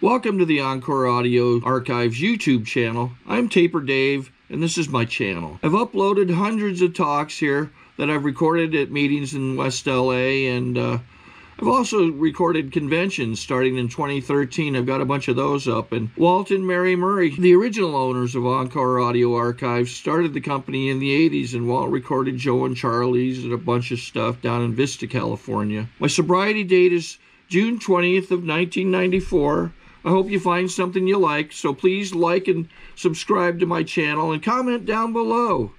Welcome to the Encore Audio Archives YouTube channel. I'm Taper Dave, and this is my channel. I've uploaded hundreds of talks here that I've recorded at meetings in West LA, and I've also recorded conventions starting in 2013. I've got a bunch of those up. And Walt and Mary Murray, the original owners of Encore Audio Archives, started the company in the 80s, and Walt recorded Joe and Charlie's and a bunch of stuff down in Vista, California. My sobriety date is June 20th of 1994. I hope you find something you like, so please like and subscribe to my channel and comment down below.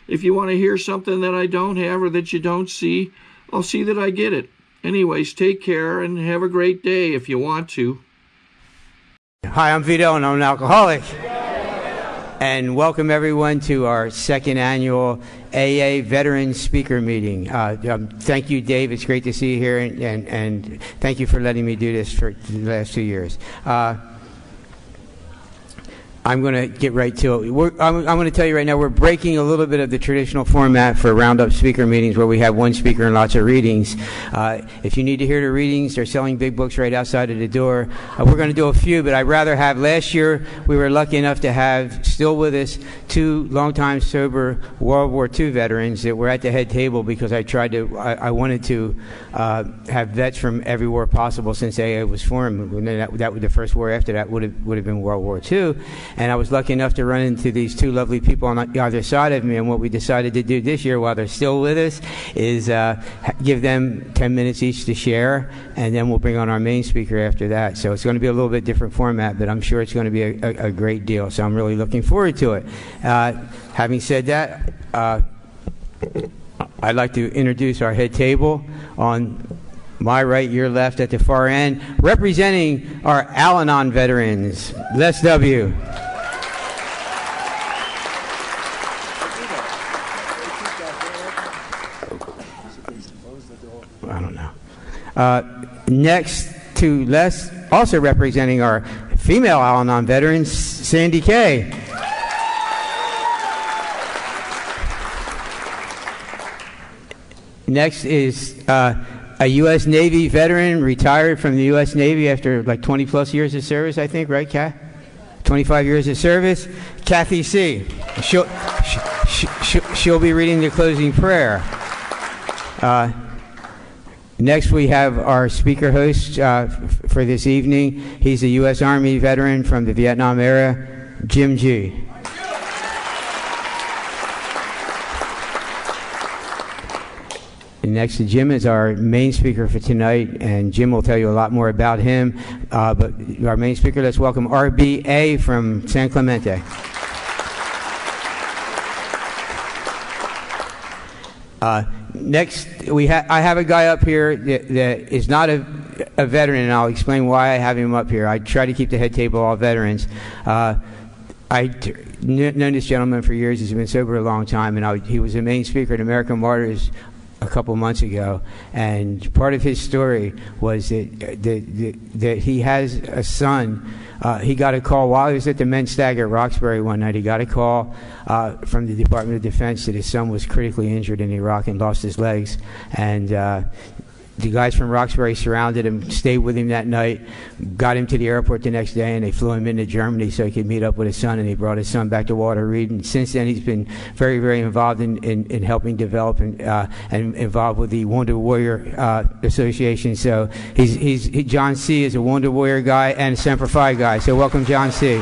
If you want to hear something that I don't have or that you don't see, I'll see that I get it. Anyways, take care and have a great day if you want to. Hi, I'm Vito and I'm an alcoholic. And welcome everyone to our second annual AA Veteran Speaker Meeting. Thank you, Dave. It's great to see you here, and thank you for letting me do this for the last 2 years. I'm going to get right to it. I'm going to tell you right now, we're breaking a little bit of the traditional format for Roundup speaker meetings where we have one speaker and lots of readings. If you need to hear the readings, they're selling big books right outside of the door. We're going to do a few, but I'd rather have, last year we were lucky enough to have still with us 2 longtime sober World War II veterans that were at the head table because I wanted to have vets from every war possible since AA was formed. That was the first war after that would have been World War II. And I was lucky enough to run into these 2 lovely people on either side of me. And what we decided to do this year, while they're still with us, is give them 10 minutes each to share, and then we'll bring on our main speaker after that. So it's going to be a little bit different format, but I'm sure it's going to be a great deal. So I'm really looking forward to it. Having said that, I'd like to introduce our head table. On my right, your left at the far end, representing our Al-Anon veterans, Les W. I don't know. Next to Les, also representing our female Al-Anon veterans, Sandy Kay. Next is a U.S. Navy veteran, retired from the U.S. Navy after like 20 plus years of service, I think, right, Kat? 25 years of service. Kathy C. She'll be reading the closing prayer. Next, we have our speaker host for this evening. He's a U.S. Army veteran from the Vietnam era, Jim G. And next to Jim is our main speaker for tonight, and Jim will tell you a lot more about him. But our main speaker, let's welcome RBA from San Clemente. Next, I have a guy up here that is not a veteran, and I'll explain why I have him up here. I try to keep the head table all veterans. I've known this gentleman for years. He's been sober a long time, and he was a main speaker at American Martyrs a couple months ago, and part of his story was that he has a son. He got a call while he was at the men's stag at Roxbury one night. He got a call from the Department of Defense that his son was critically injured in Iraq and lost his legs, and the guys from Roxbury surrounded him, stayed with him that night, got him to the airport the next day, and they flew him into Germany so he could meet up with his son, and he brought his son back to Walter Reed. And since then, he's been very, very involved in helping develop and involved with the Wounded Warrior Association. So John C. is a Wounded Warrior guy and a Semper Fi guy. So welcome, John C.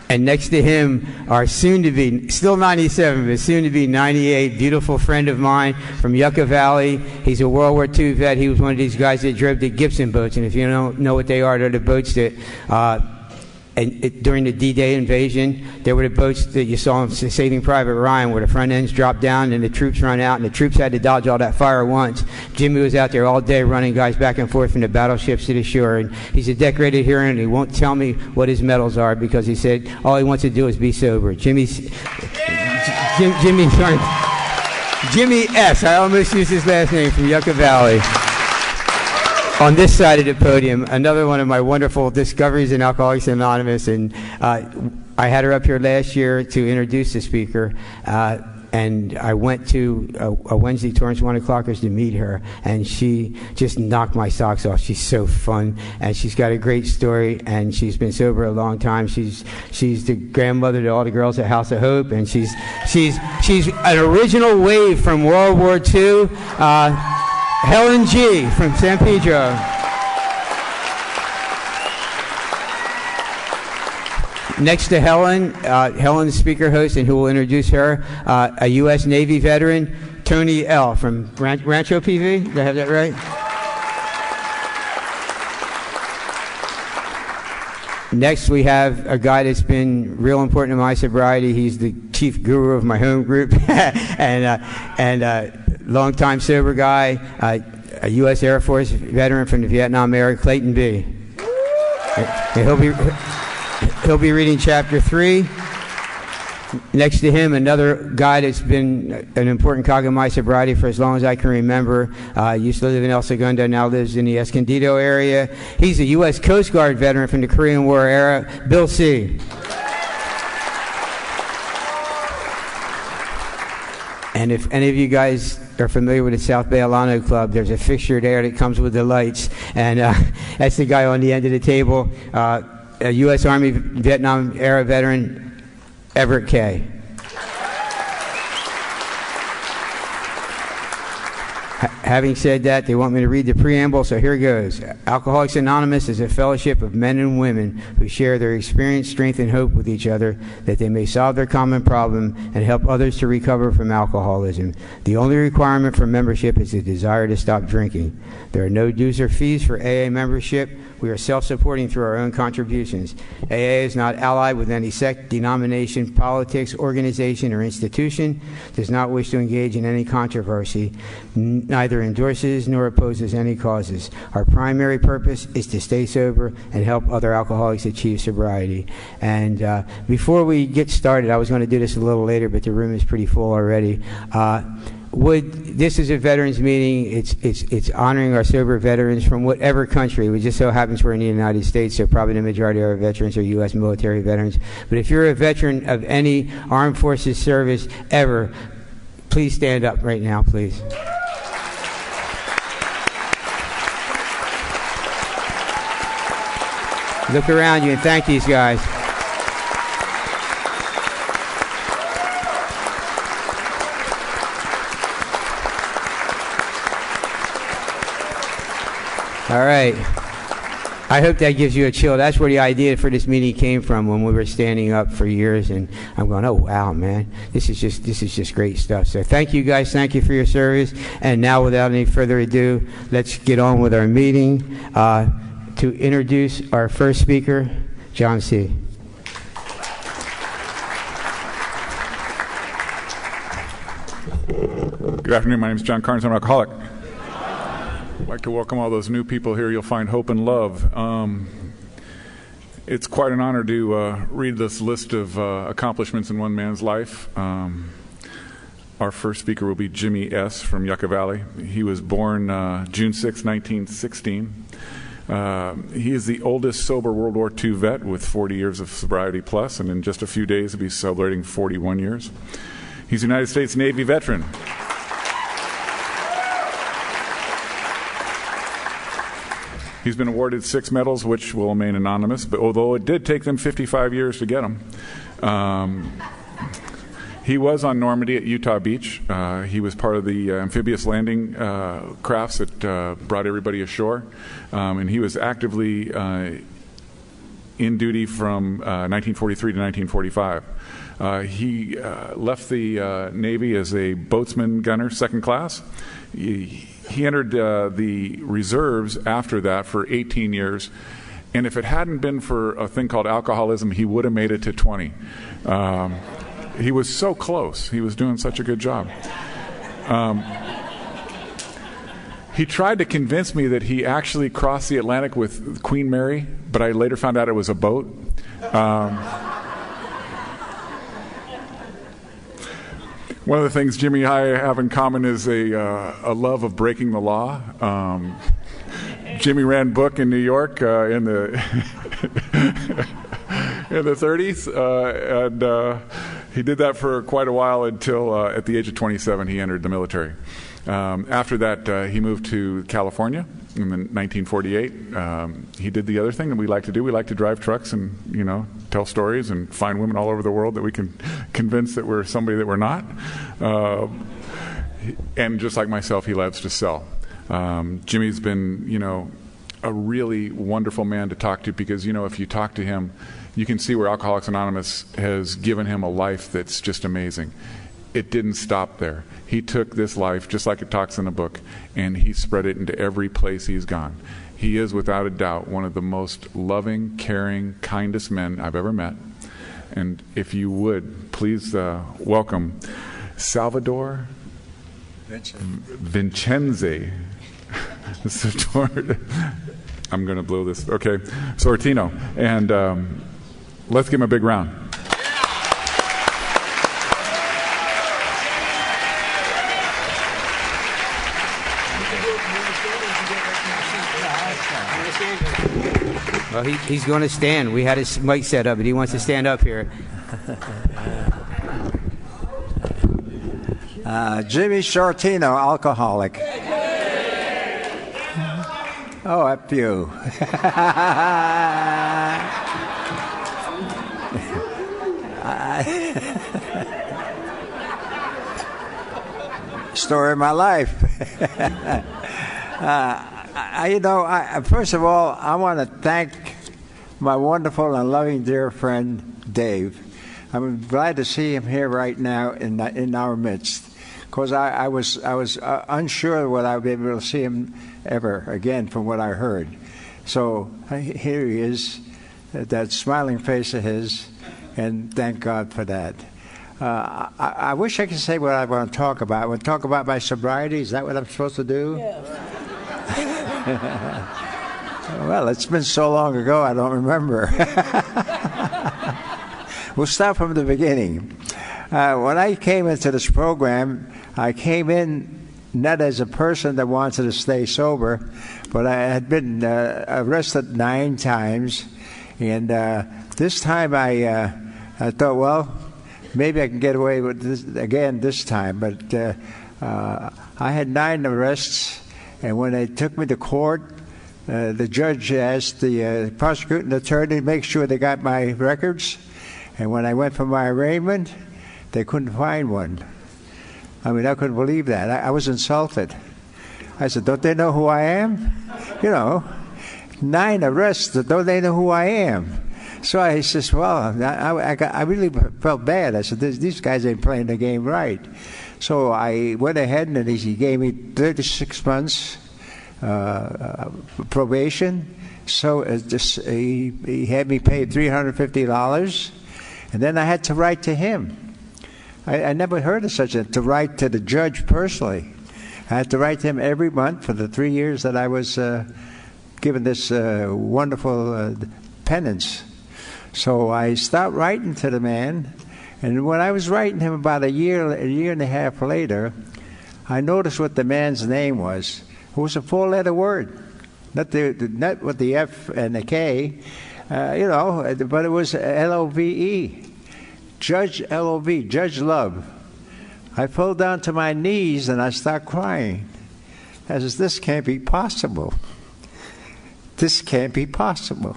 And next to him, our soon-to-be, still 97, but soon-to-be 98, beautiful friend of mine from Yucca Valley. He's a World War II vet. He was one of these guys that drove the Gibson boats. And if you don't know what they are, they're the boats that during the D-Day invasion, there were the boats that you saw in Saving Private Ryan where the front ends dropped down and the troops run out, and the troops had to dodge all that fire once. Jimmy was out there all day running guys back and forth from the battleships to the shore, and he's a decorated hero, and he won't tell me what his medals are because he said all he wants to do is be sober. Jimmy S. I almost used his last name, from Yucca Valley. On this side of the podium, another one of my wonderful discoveries in Alcoholics Anonymous, and I had her up here last year to introduce the speaker. and I went to a Wednesday Torrance 1 o'clockers to meet her, and she just knocked my socks off. She's so fun, and she's got a great story, and she's been sober a long time. She's the grandmother to all the girls at House of Hope, and she's an original wave from World War II. Helen G. from San Pedro. Next to Helen, Helen's speaker host, and who will introduce her, a U.S. Navy veteran, Tony L. from Rancho PV. Did I have that right? Next, we have a guy that's been real important in my sobriety. He's the chief guru of my home group, and longtime sober guy, a U.S. Air Force veteran from the Vietnam era, Clayton B. And he'll be reading chapter 3. Next to him, another guy that's been an important cog in my sobriety for as long as I can remember. Used to live in El Segundo, now lives in the Escondido area. He's a U.S. Coast Guard veteran from the Korean War era, Bill C. And if any of you guys are familiar with the South Bay Alano Club, there's a fixture there that comes with the lights, and that's the guy on the end of the table, a U.S. Army Vietnam era veteran, Everett K. Having said that, they want me to read the preamble, so here goes. Alcoholics Anonymous is a fellowship of men and women who share their experience, strength, and hope with each other that they may solve their common problem and help others to recover from alcoholism. The only requirement for membership is the desire to stop drinking. There are no dues or fees for AA membership. We are self-supporting through our own contributions. AA is not allied with any sect, denomination, politics, organization, or institution, does not wish to engage in any controversy, neither endorses nor opposes any causes. Our primary purpose is to stay sober and help other alcoholics achieve sobriety. And before we get started, I was going to do this a little later, but the room is pretty full already. This is a veterans meeting. It's honoring our sober veterans from whatever country. It just so happens we're in the United States, so probably the majority of our veterans are U.S. military veterans. But if you're a veteran of any armed forces service ever, please stand up right now, please. Look around you and thank these guys. All right. I hope that gives you a chill. That's where the idea for this meeting came from when we were standing up for years, and I'm going, oh wow, man, this is just great stuff. So thank you guys, thank you for your service. And now, without any further ado, let's get on with our meeting. To introduce our first speaker, John C. Good afternoon. My name is John Carnes. I'm an alcoholic. I'd like to welcome all those new people here. You'll find hope and love. It's quite an honor to read this list of accomplishments in one man's life. Our first speaker will be Jimmy S. from Yucca Valley. He was born June 6, 1916. He is the oldest sober World War II vet with 40 years of sobriety plus, and in just a few days he'll be celebrating 41 years. He's a United States Navy veteran. He's been awarded 6 medals, which will remain anonymous, but although it did take them 55 years to get them. He was on Normandy at Utah Beach. He was part of the amphibious landing crafts that brought everybody ashore. And he was actively in duty from 1943 to 1945. He left the Navy as a boatsman gunner, second class. He entered the reserves after that for 18 years. And if it hadn't been for a thing called alcoholism, he would have made it to 20. He was so close. He was doing such a good job. He tried to convince me that he actually crossed the Atlantic with Queen Mary, but I later found out it was a boat. One of the things Jimmy and I have in common is a love of breaking the law. Jimmy ran book in New York in the in the 30s, and He did that for quite a while until at the age of 27 he entered the military. After that, he moved to California in 1948. He did the other thing that we like to do. We like to drive trucks and, tell stories and find women all over the world that we can convince that we're somebody that we're not. And just like myself, he loves to sell. Jimmy's been, a really wonderful man to talk to because, if you talk to him, you can see where Alcoholics Anonymous has given him a life that's just amazing. It didn't stop there. He took this life, just like it talks in the book, and he spread it into every place he's gone. He is, without a doubt, one of the most loving, caring, kindest men I've ever met. And if you would, please welcome Salvador Vincenzi. I'm going to blow this. Okay, Sortino. And let's give him a big round. Well, he's going to stand. We had his mic set up, but he wants to stand up here. Jimmy Sortino, alcoholic. Oh, up you. Story of my life. First of all, I want to thank my wonderful and loving dear friend Dave. I'm glad to see him here right now in our midst, because I was unsure whether I would be able to see him ever again from what I heard. So here he is, that smiling face of his, and thank God for that. I wish I could say what I want to talk about. I want to talk about my sobriety. Is that what I'm supposed to do? Well, it's been so long ago, I don't remember. We'll start from the beginning. When I came into this program, I came in not as a person that wanted to stay sober, but I had been arrested 9 times. And this time I thought, well, maybe I can get away with this again this time. But I had 9 arrests, and when they took me to court, the judge asked the prosecuting attorney to make sure they got my records. And when I went for my arraignment, they couldn't find one. I mean, I couldn't believe that. I was insulted. I said, don't they know who I am? 9 arrests, don't they know who I am? So I says, well, I really felt bad. I said, these guys ain't playing the game right. So I went ahead and he gave me 36 months probation. So he had me pay $350, and then I had to write to him. I never heard of such a, to write to the judge personally. I had to write to him every month for the 3 years that I was given this wonderful penance. So I stopped writing to the man, and when I was writing him about a year and a half later, I noticed what the man's name was. It was a 4-letter word, not with the F and the K, but it was L-O-V-E. Judge L-O-V, Judge Love. I fell down to my knees and I started crying. I said, this can't be possible. This can't be possible.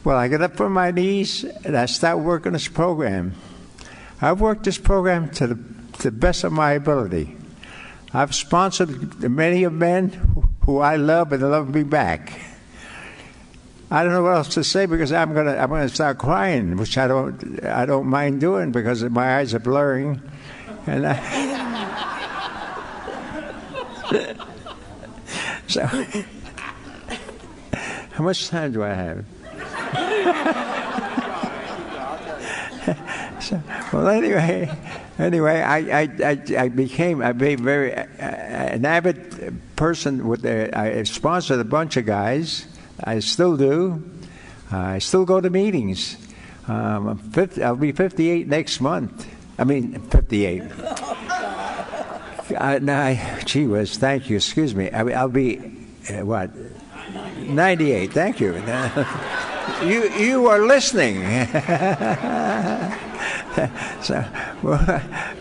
Well, I got up from my knees and I started working this program. I've worked this program to the best of my ability. I've sponsored many of men who I love and love me back. I don't know what else to say because I'm gonna start crying, which I don't mind doing because my eyes are blurring, and so how much time do I have? So, well, anyway, I became an avid person. I sponsored a bunch of guys. I still do. I still go to meetings. I'll be 58 next month. 58. Gee whiz, thank you. Excuse me. I'll be 98. Thank you. You are listening. So,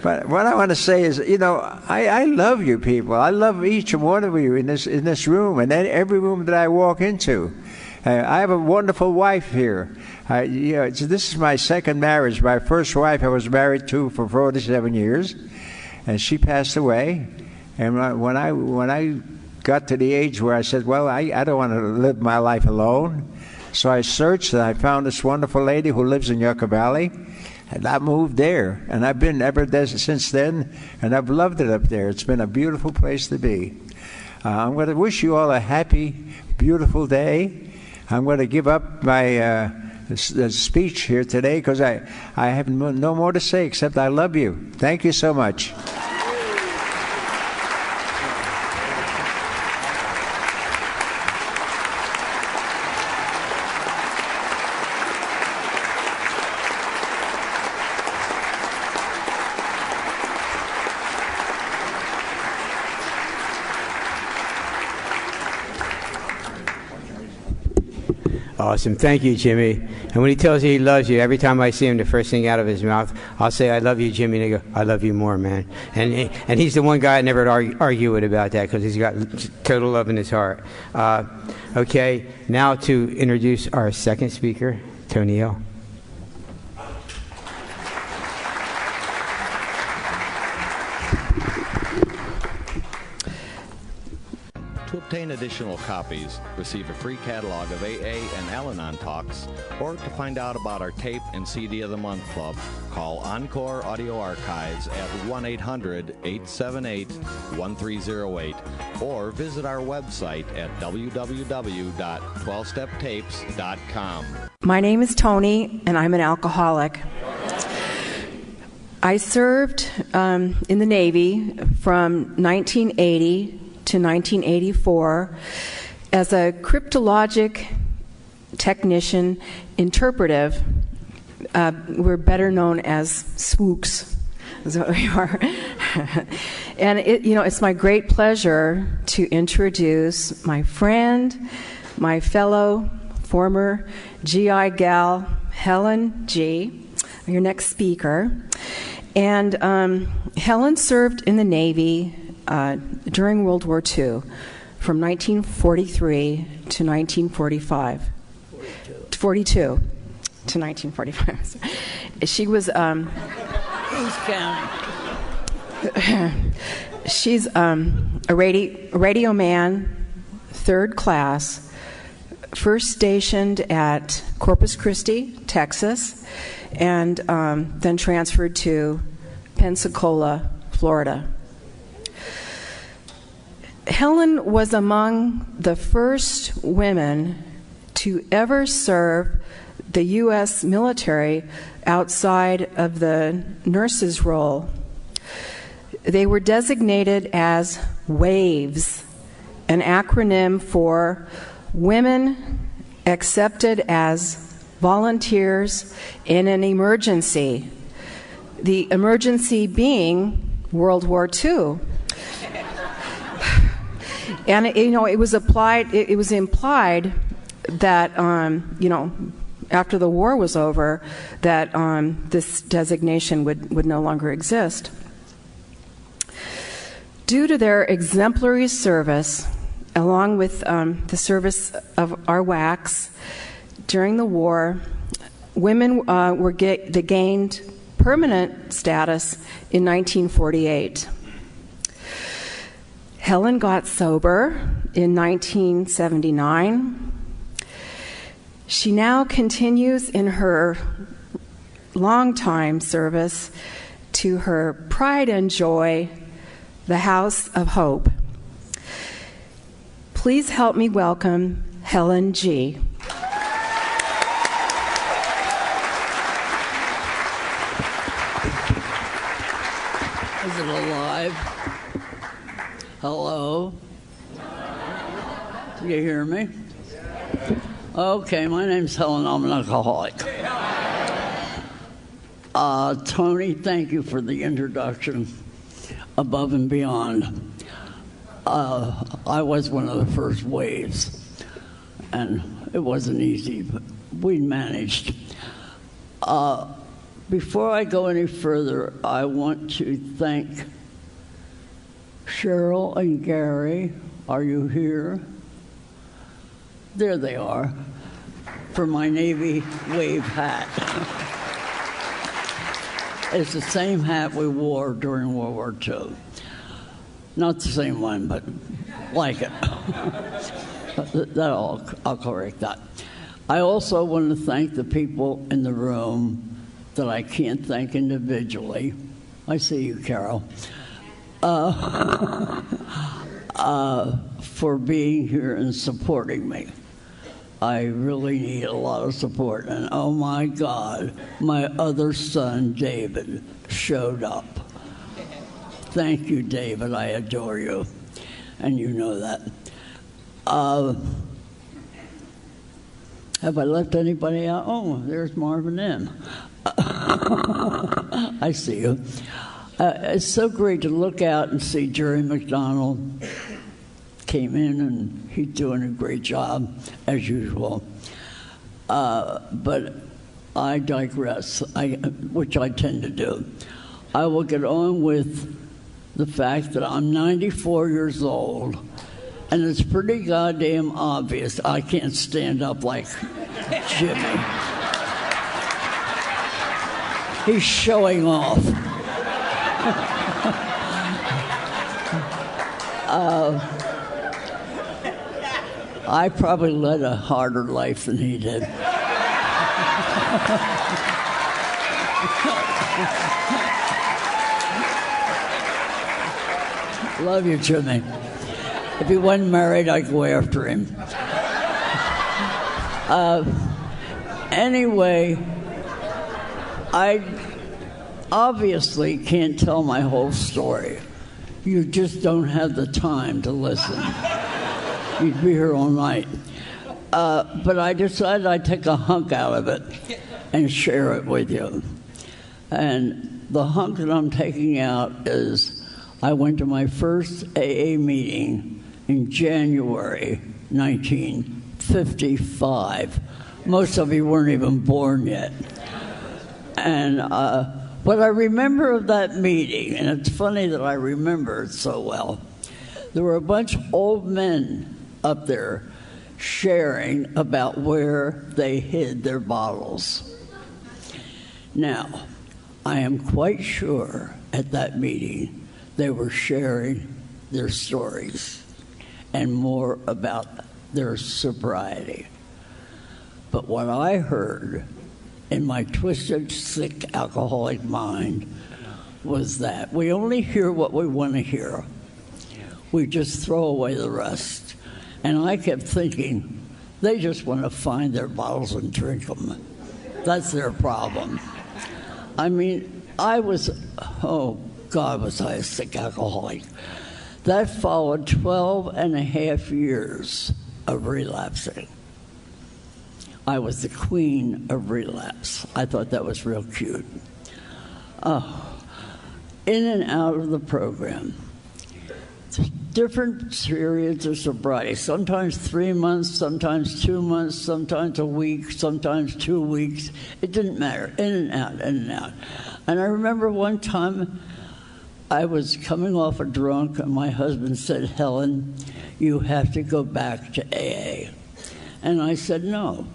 but what I want to say is, you know, I love you people. I love each one of you in this room and every room that I walk into. I have a wonderful wife here. You know, this is my second marriage. My first wife I was married to for 47 years, and she passed away. And when I got to the age where I said, well, I don't want to live my life alone, so I searched and I found this wonderful lady who lives in Yucca Valley, and I moved there. And I've been ever there since then, and I've loved it up there. It's been a beautiful place to be. I'm going to wish you all a happy, beautiful day. I'm going to give up my speech here today because I have no more to say except I love you. Thank you so much. Awesome. Thank you, Jimmy. And when he tells you he loves you, every time I see him, the first thing out of his mouth, I'll say, I love you, Jimmy. And they go, I love you more, man. And he's the one guy I never argue with about that because he's got total love in his heart. Okay, now to introduce our second speaker, Tony L. To obtain additional copies, receive a free catalog of AA and Al-Anon talks, or to find out about our tape and CD of the Month Club, call Encore Audio Archives at 1-800-878-1308 or visit our website at www.12steptapes.com. My name is Tony, and I'm an alcoholic. I served in the Navy from 1980 to 1984 as a cryptologic technician interpretive. We're better known as swooks, is what we are. And it's my great pleasure to introduce my friend, my fellow former GI gal, Helen G., your next speaker. And Helen served in the Navy during World War II, from 1943 to 1945. 42 to 1945. She was. Who's counting? She's a radio man, third class, first stationed at Corpus Christi, Texas, and then transferred to Pensacola, Florida. Helen was among the first women to ever serve the U.S. military outside of the nurse's role. They were designated as WAVES, an acronym for Women Accepted as Volunteers in an Emergency, the emergency being World War II. And it was applied. It was implied that after the war was over, that this designation would no longer exist. Due to their exemplary service, along with the service of our WACs during the war, women they gained permanent status in 1948. Helen got sober in 1979. She now continues in her long-time service to her pride and joy, the House of Hope. Please help me welcome Helen G. Is it alive? Hello? Do you hear me? Okay, my name's Helen. I'm an alcoholic. Tony, thank you for the introduction. Above and beyond. I was one of the first waves, and it wasn't easy, but we managed. Before I go any further, I want to thank Cheryl and Gary. Are you here? There they are, for my Navy wave hat. It's the same hat we wore during World War II. Not the same one, but like it. I'll correct that. I also want to thank the people in the room that I can't thank individually. I see you, Carol. For being here and supporting me. I really need a lot of support. And oh my God, my other son, David, showed up. Thank you, David. I adore you. And you know that. Have I left anybody out? Oh, there's Marvin M. I see you. It's so great to look out and see Jerry McDonald came in, and he's doing a great job, as usual. But I digress, which I tend to do. I will get on with the fact that I'm 94 years old, and it's pretty goddamn obvious I can't stand up like Jimmy. He's showing off. I probably led a harder life than he did. Love you, Jimmy. If he wasn't married, I'd go after him. Anyway, I obviously can't tell my whole story. You just don't have the time to listen. You'd be here all night. But I decided I'd take a hunk out of it and share it with you. And the hunk that I'm taking out is I went to my first AA meeting in January 1955. Most of you weren't even born yet. And what I remember of that meeting, and it's funny that I remember it so well, there were a bunch of old men up there sharing about where they hid their bottles. Now, I am quite sure at that meeting they were sharing their stories and more about their sobriety. But what I heard in my twisted, sick, alcoholic mind was that we only hear what we want to hear. We just throw away the rest. And I kept thinking, they just want to find their bottles and drink them. That's their problem. I mean, oh God, was I a sick alcoholic. That followed 12 and a half years of relapsing. I was the queen of relapse. I thought that was real cute. In and out of the program. Different periods of sobriety, sometimes 3 months, sometimes 2 months, sometimes a week, sometimes 2 weeks. It didn't matter, in and out, in and out. And I remember one time I was coming off a drunk, and my husband said, "Helen, you have to go back to AA." And I said, "No,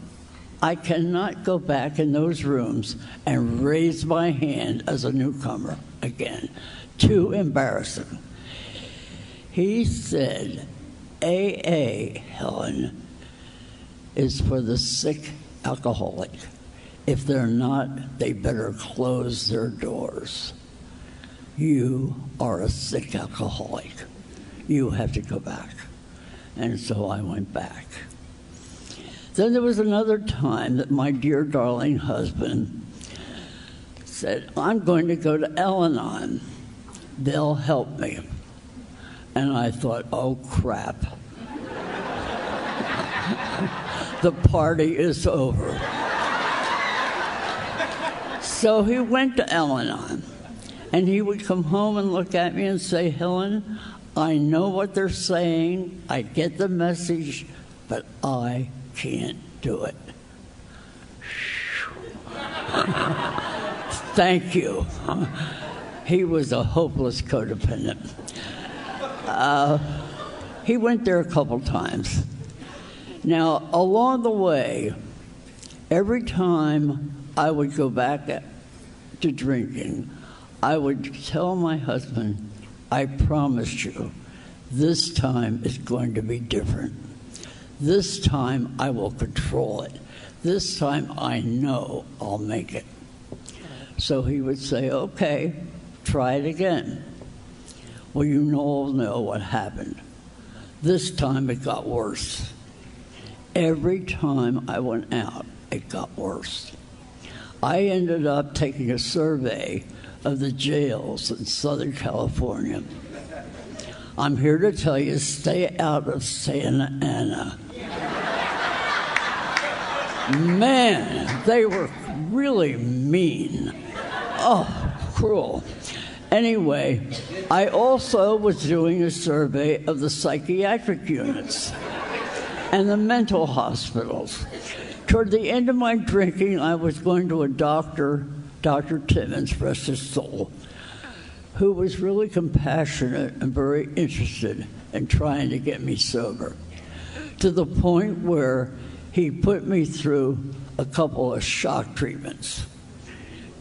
I cannot go back in those rooms and raise my hand as a newcomer again. Too embarrassing." He said, "AA, Helen, is for the sick alcoholic. If they're not, they better close their doors. You are a sick alcoholic. You have to go back." And so I went back. Then there was another time that my dear darling husband said, "I'm going to go to Al-Anon. They'll help me." And I thought, oh crap. The party is over. So he went to Al-Anon, and he would come home and look at me and say, "Helen, I know what they're saying, I get the message, but I can't do it." Thank you. He was a hopeless codependent. He went there a couple times. Now, along the way, every time I would go back to drinking, I would tell my husband, I promise you, this time is going to be different. This time I will control it. This time I know I'll make it. So he would say, okay, try it again. Well, you all know what happened. This time it got worse. Every time I went out, it got worse. I ended up taking a survey of the jails in Southern California. I'm here to tell you, stay out of Santa Ana. Man, they were really mean. Oh, cruel. Anyway, I also was doing a survey of the psychiatric units and the mental hospitals. Toward the end of my drinking, I was going to a doctor, Dr. Timmons, rest his soul, who was really compassionate and very interested in trying to get me sober, to the point where he put me through a couple of shock treatments.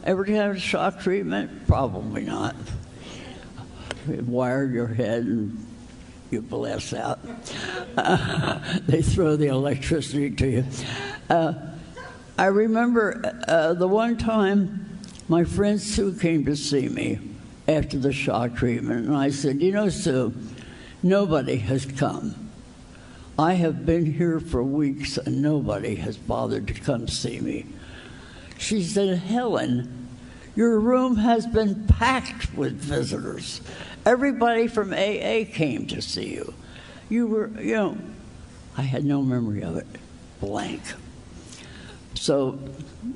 Ever had a shock treatment? Probably not. They wire your head and you blast out. They throw the electricity to you. I remember the one time my friend Sue came to see me after the shock treatment, and I said, you know, Sue, nobody has come. I have been here for weeks and nobody has bothered to come see me. She said, Helen, your room has been packed with visitors. Everybody from AA came to see you. You were, you know, I had no memory of it, blank. So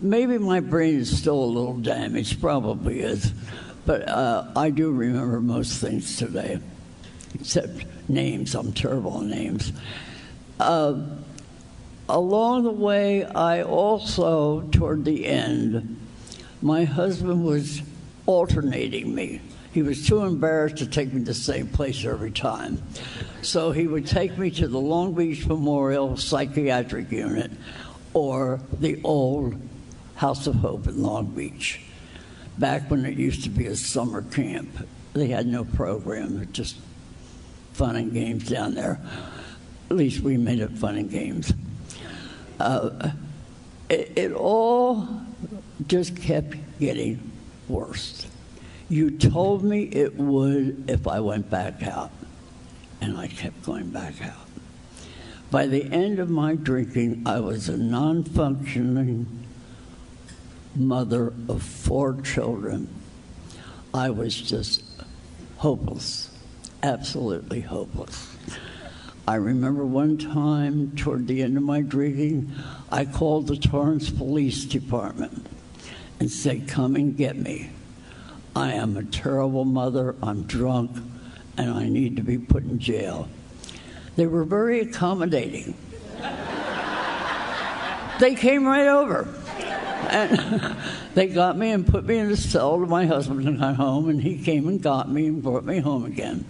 maybe my brain is still a little damaged, probably is, but I do remember most things today, except names. I'm terrible at names. Along the way, I also, toward the end, my husband was alternating me. He was too embarrassed to take me to the same place every time. So he would take me to the Long Beach Memorial Psychiatric Unit or the old House of Hope in Long Beach, back when it used to be a summer camp. They had no program, just fun and games down there. At least we made it fun and games. It all just kept getting worse. You told me it would if I went back out, and I kept going back out. By the end of my drinking, I was a non-functioning mother of 4 children. I was just hopeless, absolutely hopeless. I remember one time toward the end of my drinking, I called the Torrance Police Department and said, come and get me. I am a terrible mother, I'm drunk, and I need to be put in jail. They were very accommodating. They came right over. And they got me and put me in a cell till my husband got home, and he came and got me and brought me home again.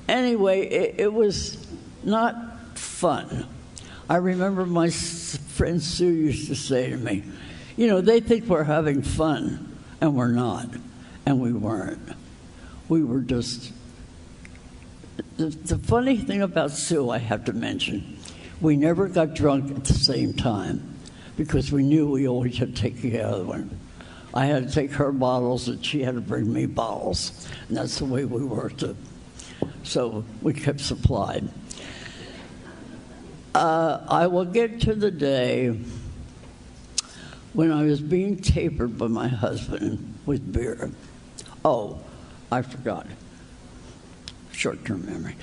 Anyway, it was not fun. I remember my friend Sue used to say to me, you know, they think we're having fun, and we're not. And we weren't. We were just... The funny thing about Sue, I have to mention, we never got drunk at the same time because we knew we always had to take the other one. I had to take her bottles and she had to bring me bottles. And that's the way we worked it. So we kept supplied. I will get to the day when I was being tapered by my husband with beer. Oh, I forgot. Short-term memory.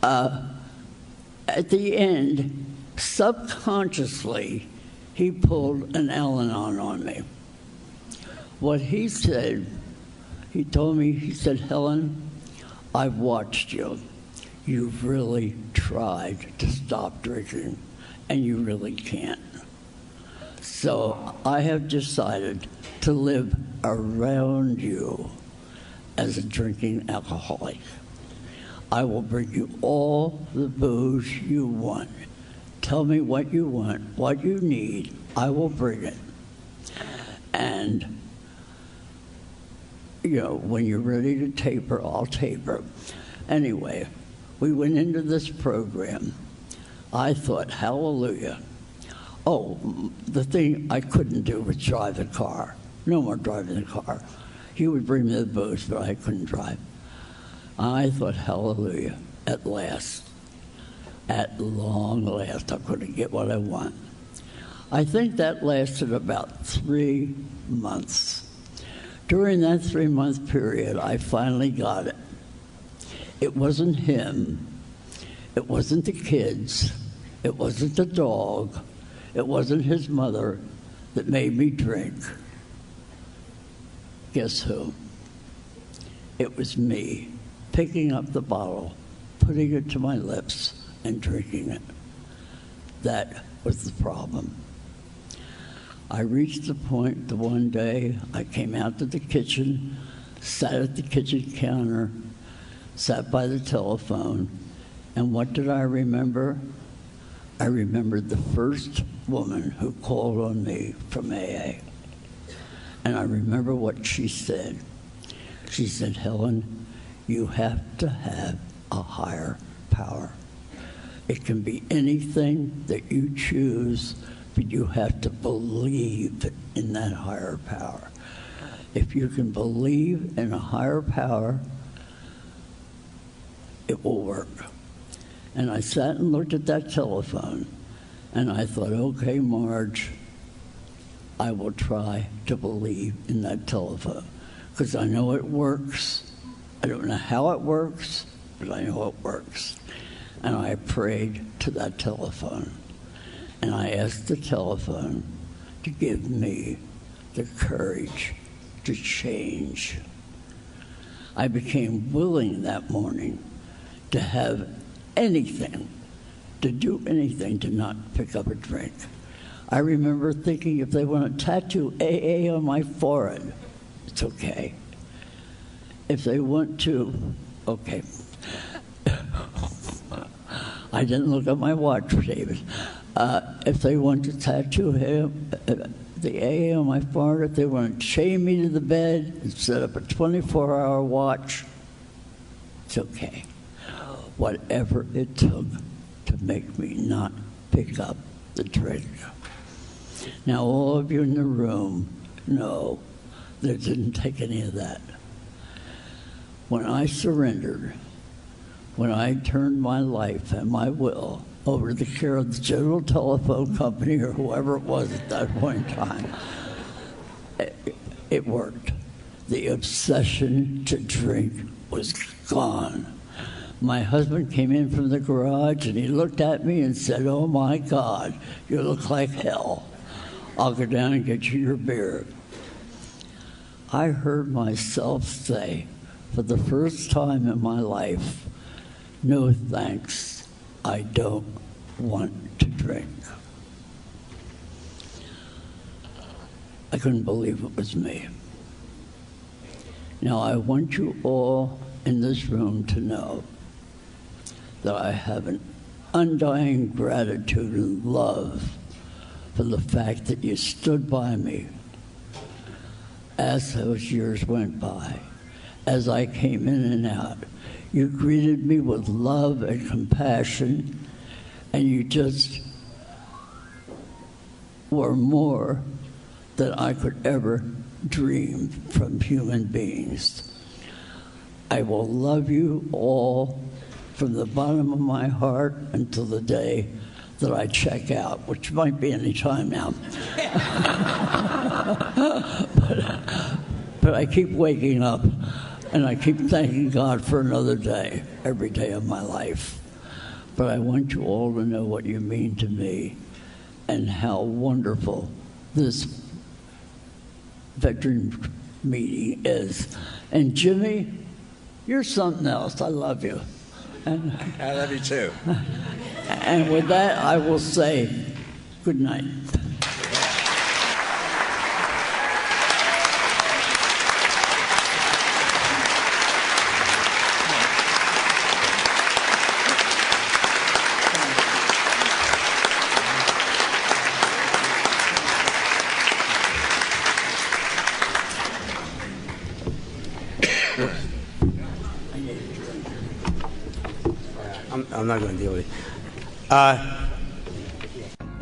At the end, subconsciously, he pulled an Al-Anon on me. What he said, he told me, he said, Helen, I've watched you. You've really tried to stop drinking, and you really can't. So I have decided to live around you as a drinking alcoholic. I will bring you all the booze you want. Tell me what you want, what you need. I will bring it. And, you know, when you're ready to taper, I'll taper. Anyway, we went into this program. I thought, hallelujah. Oh, the thing I couldn't do was drive the car. No more driving the car. He would bring me the booze, but I couldn't drive. I thought, hallelujah, at last. At long last, I'm going to get what I want. I think that lasted about 3 months. During that 3-month period, I finally got it. It wasn't him. It wasn't the kids. It wasn't the dog. It wasn't his mother that made me drink. Guess who? It was me, picking up the bottle, putting it to my lips, and drinking it. That was the problem. I reached the point the one day I came out to the kitchen, sat at the kitchen counter, sat by the telephone, and what did I remember? I remembered the first woman who called on me from AA. And I remember what she said. She said, Helen, you have to have a higher power. It can be anything that you choose, but you have to believe in that higher power. If you can believe in a higher power, it will work. And I sat and looked at that telephone, and I thought, okay, Marge, I will try to believe in that telephone, because I know it works. I don't know how it works, but I know it works. And I prayed to that telephone, and I asked the telephone to give me the courage to change. I became willing that morning to have anything, to do anything to not pick up a drink. I remember thinking, if they want to tattoo AA on my forehead, it's okay. If they want to, okay. I didn't look at my watch, David. If they want to tattoo him, the AA on my forehead, if they want to chain me to the bed and set up a 24-hour watch, it's okay. Whatever it took to make me not pick up the drink. Now, all of you in the room know that it didn't take any of that. When I surrendered, when I turned my life and my will over to the care of the General Telephone Company or whoever it was at that point in time, it worked. The obsession to drink was gone. My husband came in from the garage and he looked at me and said, oh my God, you look like hell. I'll go down and get you your beer. I heard myself say, for the first time in my life, no thanks, I don't want to drink. I couldn't believe it was me. Now I want you all in this room to know that I have an undying gratitude and love for the fact that you stood by me as those years went by, as I came in and out. You greeted me with love and compassion, and you just were more than I could ever dream from human beings. I will love you all from the bottom of my heart until the day that I check out, which might be any time now. but I keep waking up, and I keep thanking God for another day, every day of my life. But I want you all to know what you mean to me and how wonderful this veteran meeting is. And Jimmy, you're something else. I love you. And I love you too. And with that, I will say good night. I'm not going to deal with it.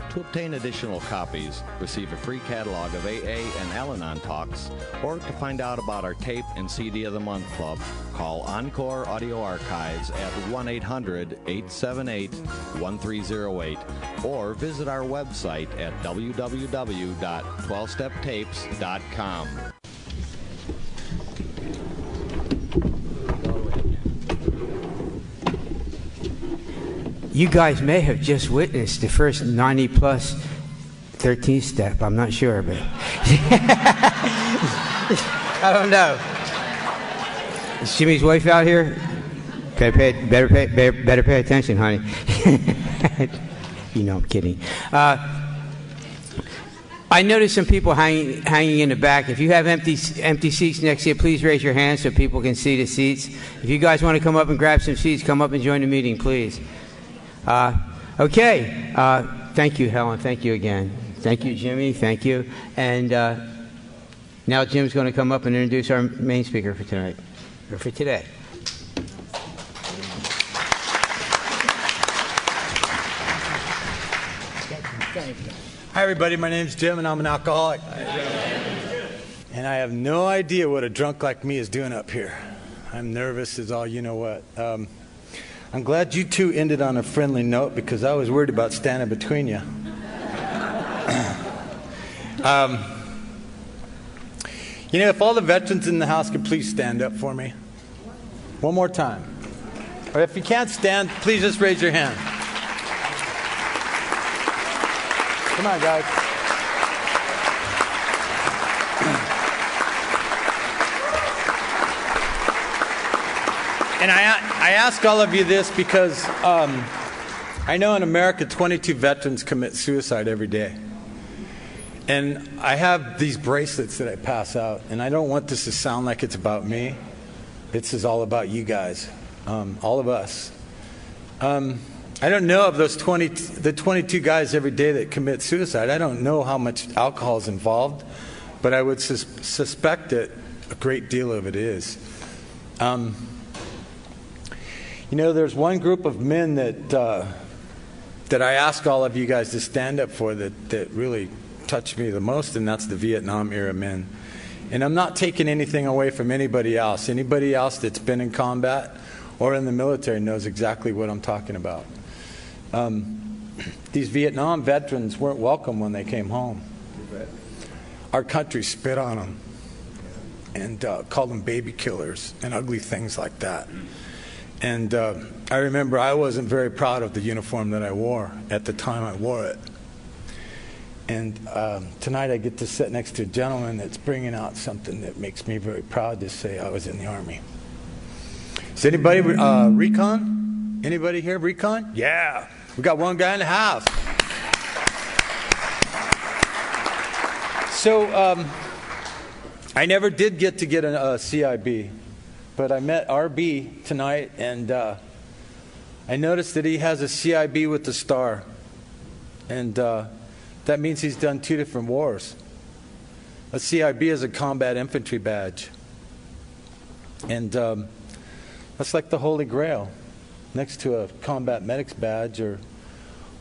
To obtain additional copies, receive a free catalog of AA and Al-Anon talks, or to find out about our tape and CD of the Month Club, call Encore Audio Archives at 1-800-878-1308, or visit our website at www.12steptapes.com. You guys may have just witnessed the first 90-plus 13th step. I'm not sure, but I don't know. Is Jimmy's wife out here? Better pay attention, honey. You know I'm kidding. I noticed some people hanging in the back. If you have empty seats next to you, please raise your hand so people can see the seats. If you guys want to come up and grab some seats, come up and join the meeting, please. Okay. Thank you, Helen. Thank you again. Thank you, Jimmy. Thank you. And now Jim's going to come up and introduce our main speaker for tonight, or for today. Hi, everybody. My name's Jim, and I'm an alcoholic. And I have no idea what a drunk like me is doing up here. I'm nervous as all you know what. I'm glad you two ended on a friendly note because I was worried about standing between you. You know, if all the veterans in the house could please stand up for me. One more time. Or if you can't stand, please just raise your hand. Come on, guys. And I ask all of you this because I know in America 22 veterans commit suicide every day. And I have these bracelets that I pass out, and I don't want this to sound like it's about me. This is all about you guys, all of us. I don't know of those the 22 guys every day that commit suicide. I don't know how much alcohol is involved, but I would suspect that a great deal of it is. You know, there's one group of men that I ask all of you guys to stand up for that really touched me the most, and that's the Vietnam era men. And I'm not taking anything away from anybody else. Anybody else that's been in combat or in the military knows exactly what I'm talking about. These Vietnam veterans weren't welcome when they came home. Our country spit on them and called them baby killers and ugly things like that. And I remember I wasn't very proud of the uniform that I wore at the time I wore it. And tonight I get to sit next to a gentleman that's bringing out something that makes me very proud to say I was in the Army. Is anybody recon? Anybody here recon? Yeah. We got one guy in the house. So I never did get a CIB. But I met RB tonight, and I noticed that he has a CIB with the star. And that means he's done 2 different wars. A CIB is a combat infantry badge. And that's like the Holy Grail, next to a combat medic's badge or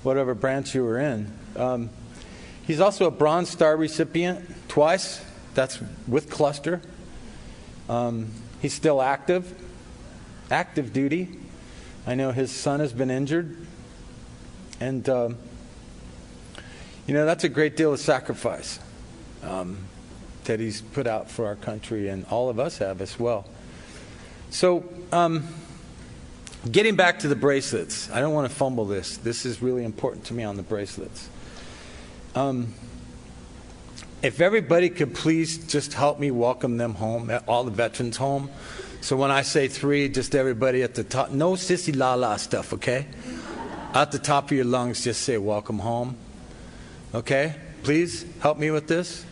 whatever branch you were in. He's also a Bronze Star recipient twice. That's with cluster. He's still active duty. I know his son has been injured. And, you know, that's a great deal of sacrifice that he's put out for our country, and all of us have as well. So, getting back to the bracelets, I don't want to fumble this. This is really important to me on the bracelets. If everybody could please just help me welcome them home, all the veterans home. So when I say 3, just everybody at the top. No sissy la la stuff, okay? At the top of your lungs, just say welcome home. Okay? Please help me with this.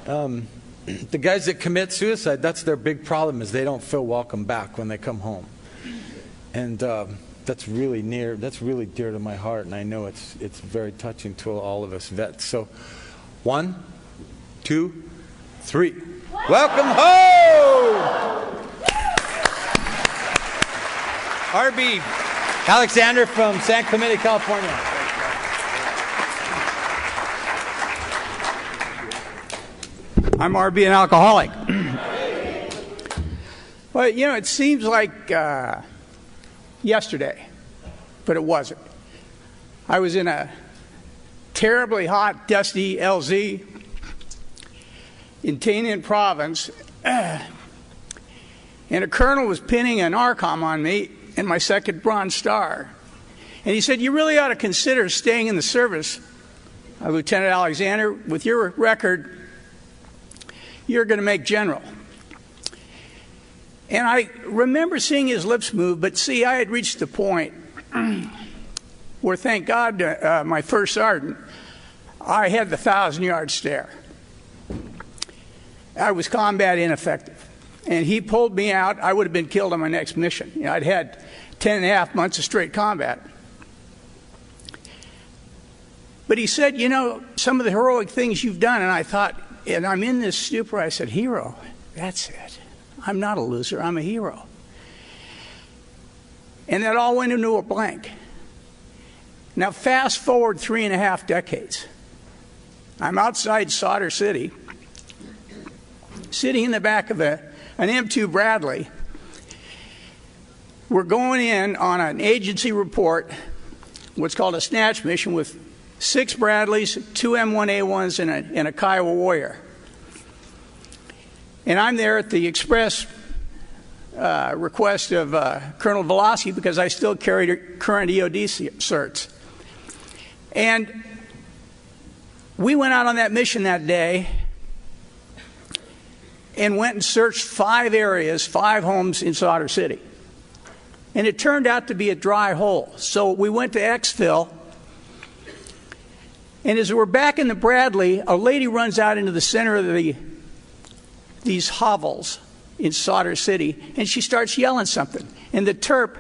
The guys that commit suicide, that's their big problem, is they don't feel welcome back when they come home. And that's really dear to my heart, and I know it's very touching to all of us vets. So 1, 2, 3. Welcome home! RB, Alexander from San Clemente, California. I'm RB, an alcoholic. Well, you know, it seems like yesterday, but it wasn't. I was in a terribly hot, dusty LZ in Tainan province, and a colonel was pinning an ARCOM on me and my second Bronze Star. And he said, "You really ought to consider staying in the service, Lieutenant Alexander. With your record, you're going to make general." And I remember seeing his lips move, but see, I had reached the point where, thank God, my first sergeant, I had the 1,000-yard stare. I was combat ineffective. And he pulled me out. I would have been killed on my next mission. You know, I'd had 10.5 months of straight combat. But he said, "You know, some of the heroic things you've done," and I thought, and I'm in this stupor, I said, "Hero, that's it. I'm not a loser, I'm a hero." And that all went into a blank. Now fast forward 3.5 decades. I'm outside Solder City, sitting in the back of an M2 Bradley. We're going in on an agency report, what's called a snatch mission, with 6 Bradleys, 2 M1A1s, and a Kiowa Warrior. And I'm there at the express request of Colonel Velosky, because I still carried current EOD certs. And we went out on that mission that day and went and searched 5 areas, 5 homes in Solder City. And it turned out to be a dry hole. So we went to exfil. And as we're back in the Bradley, a lady runs out into the center of these hovels in Solder City, and she starts yelling something. And the Terp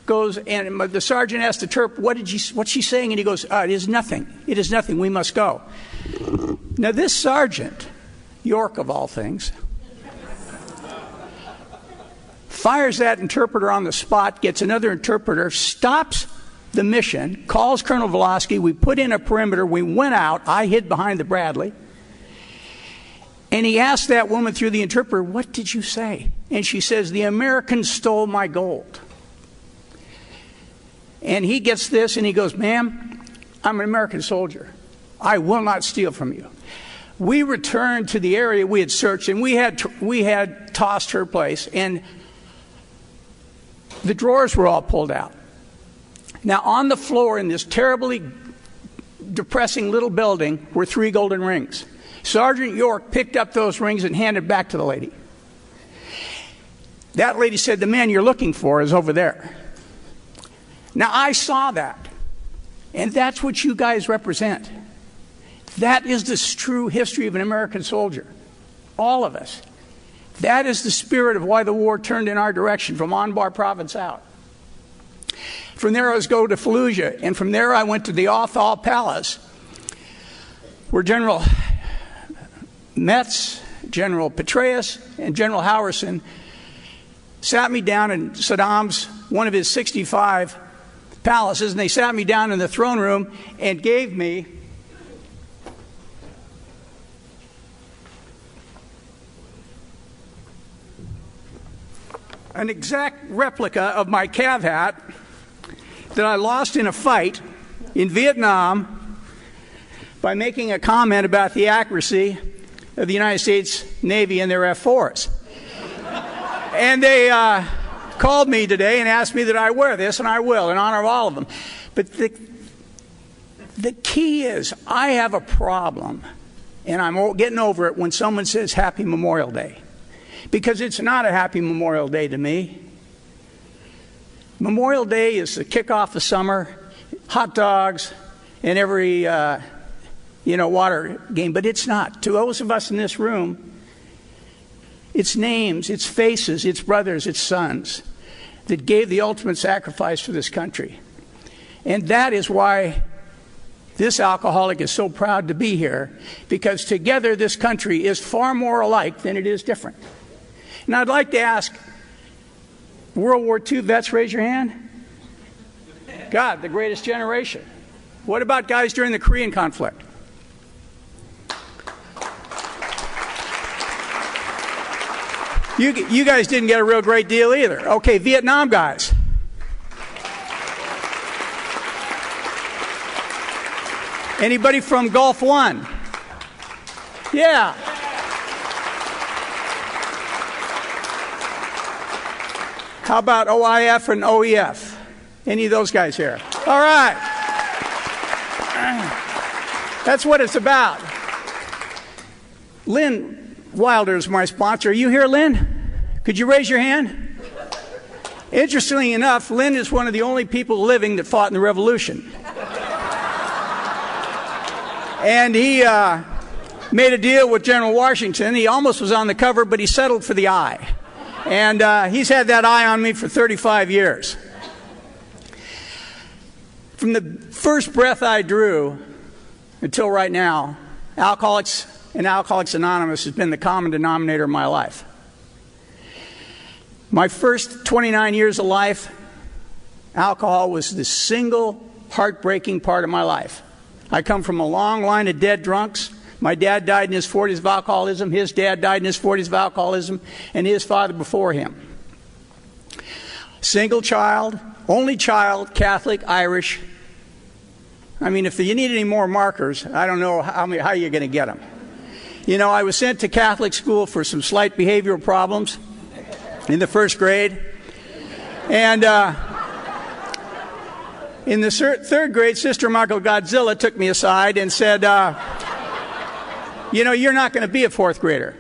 goes, and the sergeant asks the Terp, "What's she saying?" And he goes, "It is nothing. It is nothing. We must go." Now this sergeant, York of all things, fires that interpreter on the spot, gets another interpreter, stops the mission, calls Colonel Velosky. We put in a perimeter. We went out. I hid behind the Bradley. And he asked that woman through the interpreter, "What did you say?" And she says, "The Americans stole my gold." And he gets this and he goes, "Ma'am, I'm an American soldier. I will not steal from you." We returned to the area we had searched, and we had tossed her place, and the drawers were all pulled out. Now, on the floor in this terribly depressing little building were 3 golden rings. Sergeant York picked up those rings and handed back to the lady. That lady said, "The man you're looking for is over there." Now, I saw that, and that's what you guys represent. That is the true history of an American soldier. All of us. That is the spirit of why the war turned in our direction from Anbar province out. From there I was go to Fallujah, and from there I went to the Othal Palace, where General Metz, General Petraeus, and General Howerson sat me down in Saddam's, one of his 65 palaces, and they sat me down in the throne room and gave me an exact replica of my Cav hat that I lost in a fight in Vietnam by making a comment about the accuracy of the United States Navy and their F-4s. And they called me today and asked me that I wear this, and I will, in honor of all of them. But the key is, I have a problem, and I'm getting over it when someone says Happy Memorial Day. Because it's not a happy Memorial Day to me. Memorial Day is the kickoff of summer, hot dogs, and every water game. But it's not. To those of us in this room, it's names, it's faces, it's brothers, it's sons that gave the ultimate sacrifice for this country. And that is why this alcoholic is so proud to be here, because together this country is far more alike than it is different. And I'd like to ask, World War II vets, raise your hand. God, the greatest generation. What about guys during the Korean conflict? You guys didn't get a real great deal either. Okay, Vietnam guys. Anybody from Gulf One? Yeah. How about OIF and OEF? Any of those guys here? All right. That's what it's about. Lynn Wilder is my sponsor. Are you here, Lynn? Could you raise your hand? Interestingly enough, Lynn is one of the only people living that fought in the Revolution. And he made a deal with General Washington. He almost was on the cover, but he settled for the eye. And he's had that eye on me for 35 years. From the first breath I drew until right now, Alcoholics and Alcoholics Anonymous has been the common denominator of my life. My first 29 years of life, alcohol was the single heartbreaking part of my life. I come from a long line of dead drunks. My dad died in his 40s of alcoholism. His dad died in his 40s of alcoholism, and his father before him. Single child, only child, Catholic, Irish. I mean, if you need any more markers, I don't know how you're going to get them. You know, I was sent to Catholic school for some slight behavioral problems in the first grade. And in the third grade, Sister Michael Godzilla took me aside and said, you know, you're not going to be a fourth grader.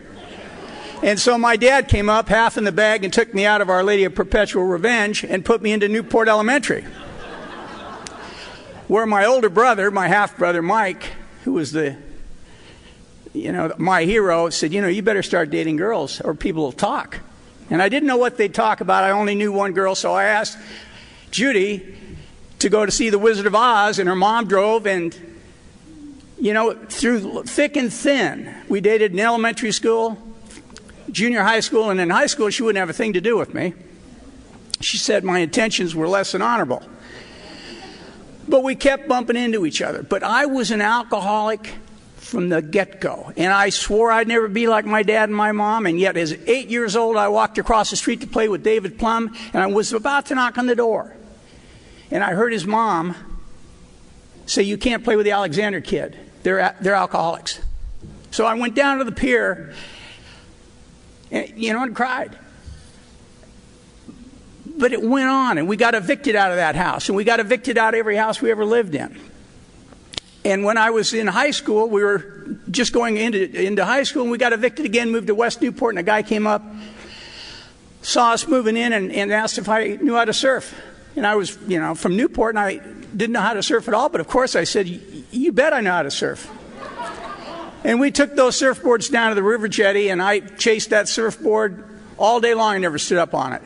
And so my dad came up, half in the bag, and took me out of Our Lady of Perpetual Revenge and put me into Newport Elementary, where my older brother, my half-brother Mike, who was my hero, said, you know, you better start dating girls or people will talk. And I didn't know what they'd talk about. I only knew one girl, so I asked Judy to go to see The Wizard of Oz, and her mom drove, and you know, through thick and thin, we dated in elementary school, junior high school, and in high school she wouldn't have a thing to do with me. She said my intentions were less than honorable. But we kept bumping into each other. But I was an alcoholic from the get-go, and I swore I'd never be like my dad and my mom, and yet as 8 years old I walked across the street to play with David Plum, and I was about to knock on the door. And I heard his mom say, you can't play with the Alexander kid. They're alcoholics. So I went down to the pier, and cried. But it went on, and we got evicted out of that house, and we got evicted out of every house we ever lived in. And when I was in high school, we were just going into high school, and we got evicted again, moved to West Newport, and a guy came up, saw us moving in, and asked if I knew how to surf. And I was, from Newport, and I didn't know how to surf at all, but of course I said, you bet I know how to surf. And we took those surfboards down to the river jetty, and I chased that surfboard all day long and never stood up on it.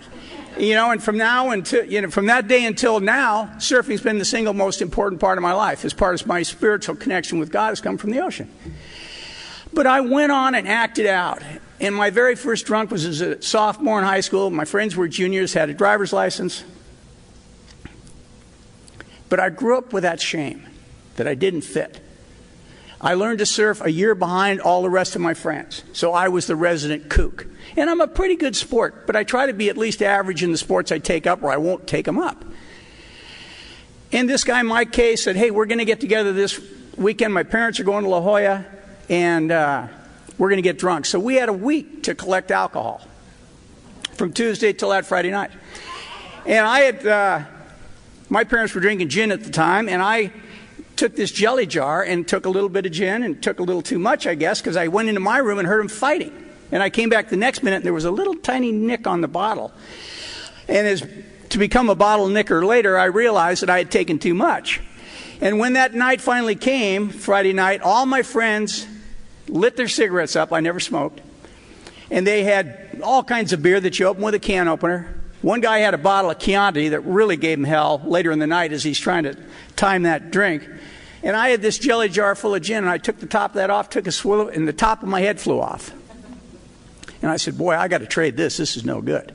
And from that day until now, surfing's been the single most important part of my life. As part of my spiritual connection with God has come from the ocean. But I went on and acted out. And my very first drunk was as a sophomore in high school. My friends were juniors, had a driver's license. But I grew up with that shame that I didn't fit. I learned to surf a year behind all the rest of my friends. So I was the resident kook. And I'm a pretty good sport, but I try to be at least average in the sports I take up, or I won't take them up. And this guy, Mike K., said, hey, we're going to get together this weekend. My parents are going to La Jolla, and we're going to get drunk. So we had a week to collect alcohol from Tuesday till that Friday night. And I had, my parents were drinking gin at the time, and I took this jelly jar and took a little bit of gin and took a little too much, I guess, because I went into my room and heard them fighting. And I came back the next minute, and there was a little tiny nick on the bottle. And to become a bottle nicker later, I realized that I had taken too much. And when that night finally came, Friday night, all my friends lit their cigarettes up. I never smoked. And they had all kinds of beer that you open with a can opener. One guy had a bottle of Chianti that really gave him hell later in the night as he's trying to time that drink. And I had this jelly jar full of gin, and I took the top of that off, took a swillow, and the top of my head flew off. And I said, boy, I got to trade this. This is no good.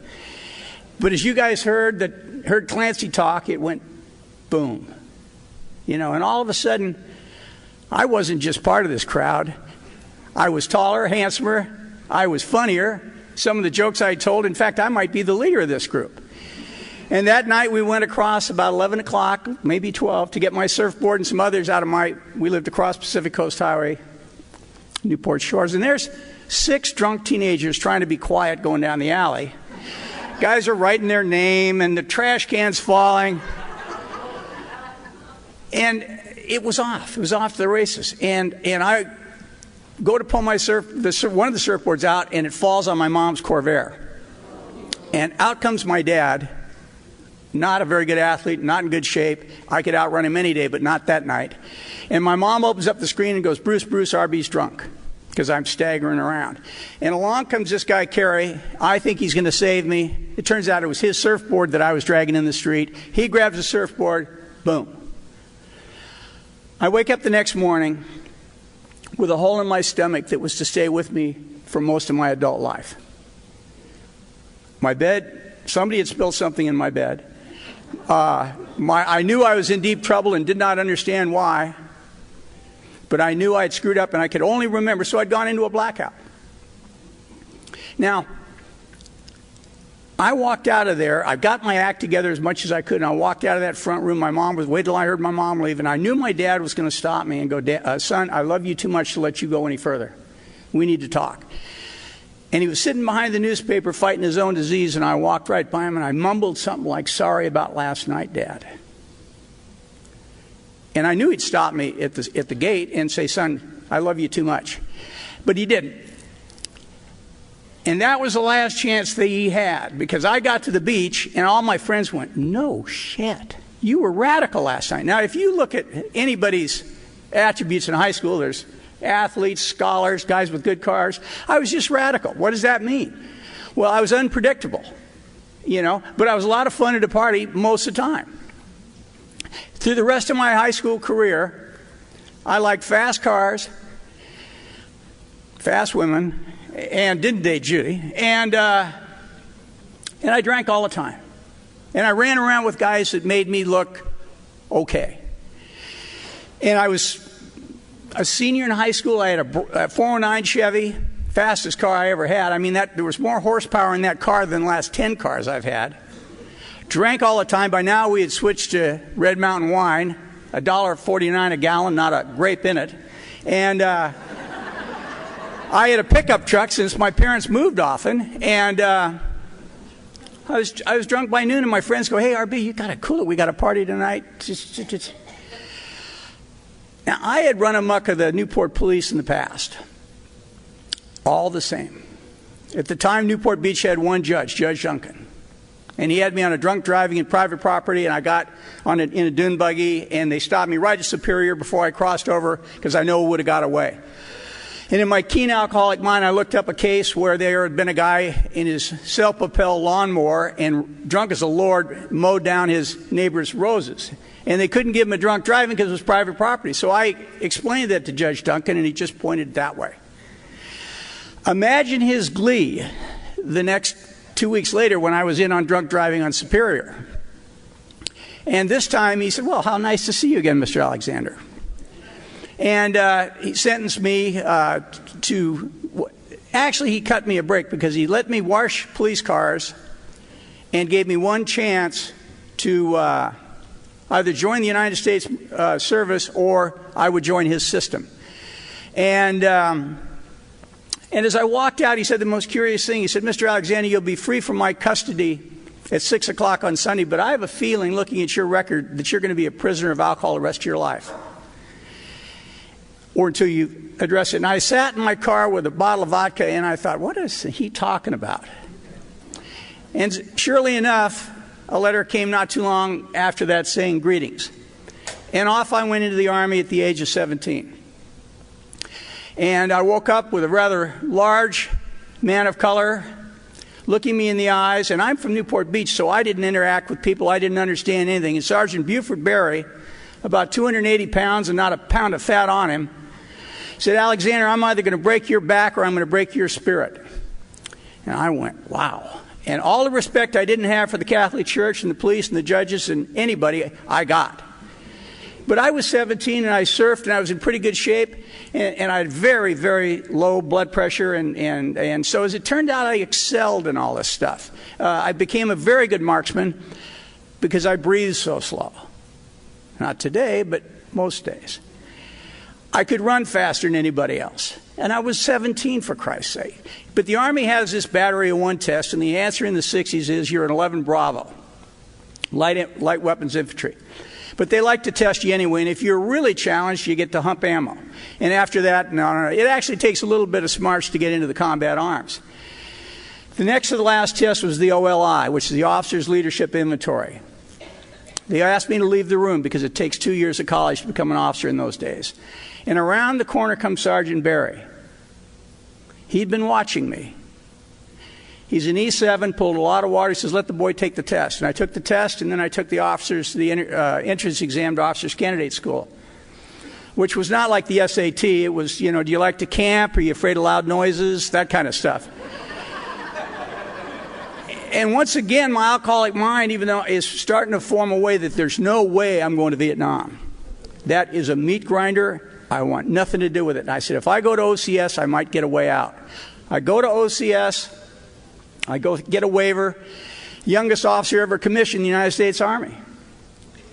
But as you guys heard Clancy talk, it went boom. And all of a sudden, I wasn't just part of this crowd. I was taller, handsomer, I was funnier. Some of the jokes I told, in fact, I might be the leader of this group. And that night we went across about 11 o'clock, maybe 12, to get my surfboard and some others out of we lived across Pacific Coast Highway, Newport Shores. And there's 6 drunk teenagers trying to be quiet going down the alley. Guys are writing their name and the trash can's falling. And it was off. It was off to the races. And I go to pull my one of the surfboards out, and it falls on my mom's Corvair. And out comes my dad. Not a very good athlete, not in good shape. I could outrun him any day, but not that night. And my mom opens up the screen and goes, Bruce, RB's drunk, because I'm staggering around. And along comes this guy, Kerry. I think he's going to save me. It turns out it was his surfboard that I was dragging in the street. He grabs the surfboard, boom. I wake up the next morning with a hole in my stomach that was to stay with me for most of my adult life. My bed, somebody had spilled something in my bed. I knew I was in deep trouble and did not understand why, but I knew I'd screwed up and I could only remember, so I'd gone into a blackout. Now, I walked out of there. I got my act together as much as I could, and I walked out of that front room. My mom was, wait till I heard my mom leave, and I knew my dad was going to stop me and go, son, I love you too much to let you go any further. We need to talk. And he was sitting behind the newspaper fighting his own disease, and I walked right by him, and I mumbled something like, sorry about last night, Dad. And I knew he'd stop me at the gate and say, son, I love you too much. But he didn't. And that was the last chance that he had, because I got to the beach, and all my friends went, no shit, you were radical last night. Now, if you look at anybody's attributes in high school, there's athletes, scholars, guys with good cars. I was just radical. What does that mean? Well, I was unpredictable, but I was a lot of fun at a party most of the time. Through the rest of my high school career, I liked fast cars, fast women, and didn't date Judy, and I drank all the time. And I ran around with guys that made me look okay. And I was a senior in high school. I had a 409 Chevy, fastest car I ever had. I mean, there was more horsepower in that car than the last 10 cars I've had. Drank all the time. By now we had switched to Red Mountain wine, $1.49 a gallon, not a grape in it. And I had a pickup truck since my parents moved often. And I was drunk by noon, and my friends go, hey, RB, you got to cool it. We got a party tonight. Now, I had run amok of the Newport police in the past. All the same. At the time, Newport Beach had one judge, Judge Duncan. And he had me on a drunk driving in private property, and I got in a dune buggy, and they stopped me right at Superior before I crossed over, because I know it would have got away. And in my keen alcoholic mind, I looked up a case where there had been a guy in his self-propelled lawnmower and, drunk as a lord, mowed down his neighbor's roses. And they couldn't give him a drunk driving because it was private property. So I explained that to Judge Duncan, and he just pointed that way. Imagine his glee the next 2 weeks later when I was in on drunk driving on Superior. And this time he said, well, how nice to see you again, Mr. Alexander. And he sentenced me to, actually he cut me a break, because he let me wash police cars and gave me one chance to either join the United States service or I would join his system. And as I walked out, he said the most curious thing. He said, Mr. Alexander, you'll be free from my custody at 6 o'clock on Sunday, but I have a feeling, looking at your record, that you're going to be a prisoner of alcohol the rest of your life, or until you address it. And I sat in my car with a bottle of vodka, and I thought, what is he talking about? And surely enough, a letter came not too long after that saying, greetings. And off I went into the Army at the age of 17. And I woke up with a rather large man of color looking me in the eyes. And I'm from Newport Beach, so I didn't interact with people. I didn't understand anything. And Sergeant Buford Berry, about 280 pounds and not a pound of fat on him, said, Alexander, I'm either going to break your back or I'm going to break your spirit. And I went, wow. And all the respect I didn't have for the Catholic Church and the police and the judges and anybody, I got. But I was 17 and I surfed and I was in pretty good shape, and I had very, very low blood pressure, and so as it turned out, I excelled in all this stuff. I became a very good marksman because I breathed so slow. Not today, but most days. I could run faster than anybody else. And I was 17, for Christ's sake. But the Army has this battery of one test, and the answer in the 60s is you're an 11 Bravo, light weapons infantry. But they like to test you anyway, and if you're really challenged, you get to hump ammo. And after that, no. It actually takes a little bit of smarts to get into the combat arms. The next to the last test was the OLI, which is the Officer's Leadership Inventory. They asked me to leave the room because it takes 2 years of college to become an officer in those days. And around the corner comes Sergeant Barry. He'd been watching me. He's an E7, pulled a lot of water. He says, let the boy take the test. And I took the test, and then I took the entrance exam to Officers Candidate School, which was not like the SAT. It was, do you like to camp? Are you afraid of loud noises? That kind of stuff. And once again, my alcoholic mind, even though is starting to form a way that there's no way I'm going to Vietnam. That is a meat grinder. I want nothing to do with it. And I said, if I go to OCS, I might get a way out. I go to OCS. I go get a waiver, youngest officer ever commissioned in the United States Army.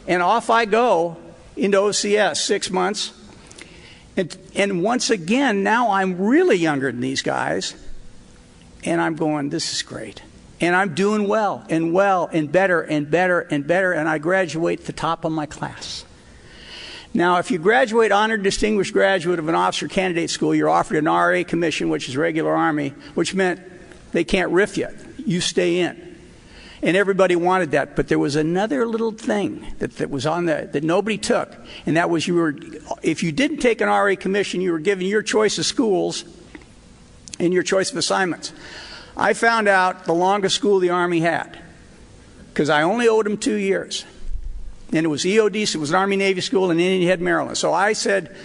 And off I go into OCS, 6 months. And once again, now I'm really younger than these guys. And I'm going, this is great. And I'm doing well and better and better and better. And I graduate the top of my class. Now, if you graduate honored distinguished graduate of an officer candidate school, you're offered an RA commission, which is regular Army, which meant they can't riff you. You stay in. And everybody wanted that. But there was another little thing that was on that nobody took. And that was if you didn't take an RA commission, you were given your choice of schools and your choice of assignments. I found out the longest school the Army had because I only owed them 2 years. And it was EOD, so it was an Army-Navy school in Indian Head, Maryland. So I said,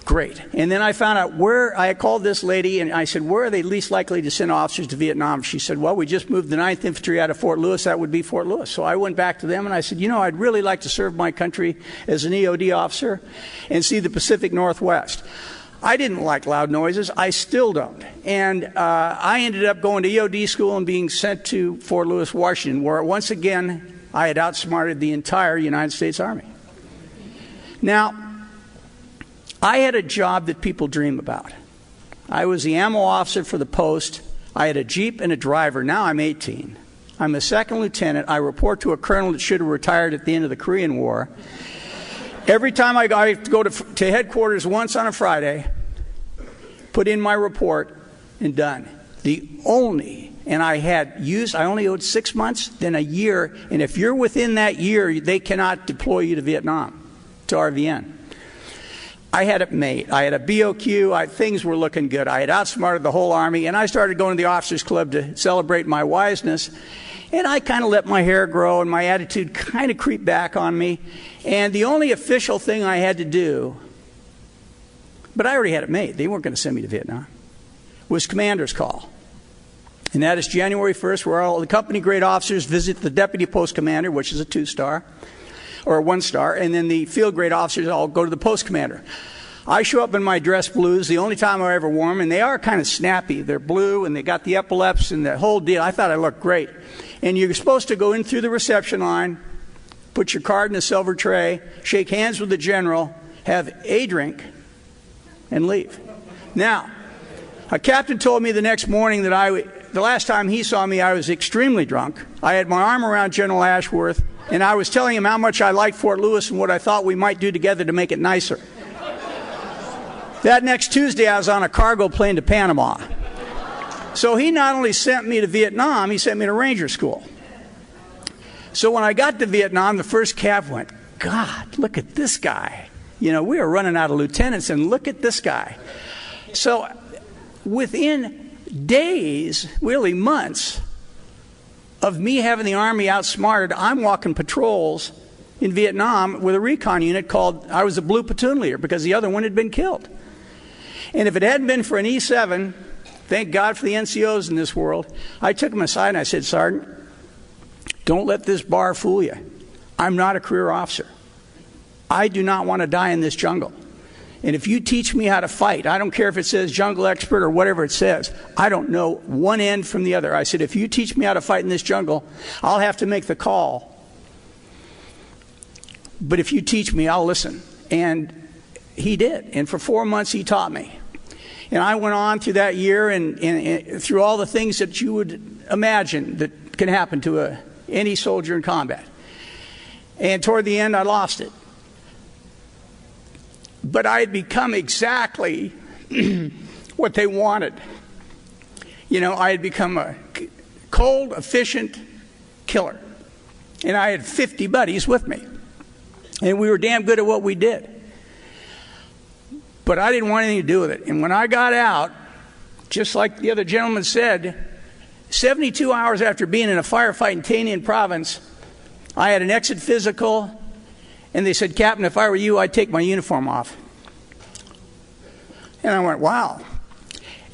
great. And then I found out I called this lady and I said, where are they least likely to send officers to Vietnam? She said, well, we just moved the 9th Infantry out of Fort Lewis. That would be Fort Lewis. So I went back to them and I said, I'd really like to serve my country as an EOD officer and see the Pacific Northwest. I didn't like loud noises. I still don't. And I ended up going to EOD school and being sent to Fort Lewis, Washington, where once again I had outsmarted the entire United States Army. Now, I had a job that people dream about. I was the ammo officer for the post. I had a Jeep and a driver. Now I'm 18. I'm a second lieutenant. I report to a colonel that should have retired at the end of the Korean War. Every time I go to headquarters once on a Friday, put in my report, and done. And I only owed 6 months, then a year, and if you're within that year, they cannot deploy you to Vietnam, to RVN. I had it made. I had a BOQ. Things were looking good. I had outsmarted the whole Army, and I started going to the Officers Club to celebrate my wiseness. And I kind of let my hair grow, and my attitude kind of creep back on me. And the only official thing I had to do, but I already had it made. They weren't going to send me to Vietnam, was commander's call. And that is January 1st, where all the company grade officers visit the deputy post commander, which is a 2-star. Or a 1-star, and then the field grade officers all go to the post commander. I show up in my dress blues, the only time I ever wore them, and they are kind of snappy. They're blue, and they got the epaulets and the whole deal. I thought I looked great. And you're supposed to go in through the reception line, put your card in a silver tray, shake hands with the general, have a drink, and leave. Now, a captain told me the next morning that the last time he saw me, I was extremely drunk. I had my arm around General Ashworth, and I was telling him how much I liked Fort Lewis and what I thought we might do together to make it nicer. That next Tuesday, I was on a cargo plane to Panama. So he not only sent me to Vietnam, he sent me to Ranger School. So when I got to Vietnam, the first cav went, God, look at this guy. We were running out of lieutenants, and look at this guy. So within days, really months, of me having the Army outsmarted, I'm walking patrols in Vietnam with a recon unit I was a blue platoon leader because the other one had been killed. And if it hadn't been for an E7 Thank God for the NCOs in this world. I took him aside and I said, Sergeant, don't let this bar fool you. I'm not a career officer. I do not want to die in this jungle. And if you teach me how to fight, I don't care if it says jungle expert or whatever it says, I don't know one end from the other. I said, if you teach me how to fight in this jungle, I'll have to make the call. But if you teach me, I'll listen. And he did. And for 4 months, he taught me. And I went on through that year and through all the things that you would imagine that can happen to any soldier in combat. And toward the end, I lost it. But I had become exactly what they wanted. You know, I had become a cold, efficient killer. And I had 50 buddies with me. And we were damn good at what we did. But I didn't want anything to do with it. And when I got out, just like the other gentleman said, 72 hours after being in a firefight in Tainan province, I had an exit physical, and they said, Captain, if I were you, I'd take my uniform off. And I went, wow.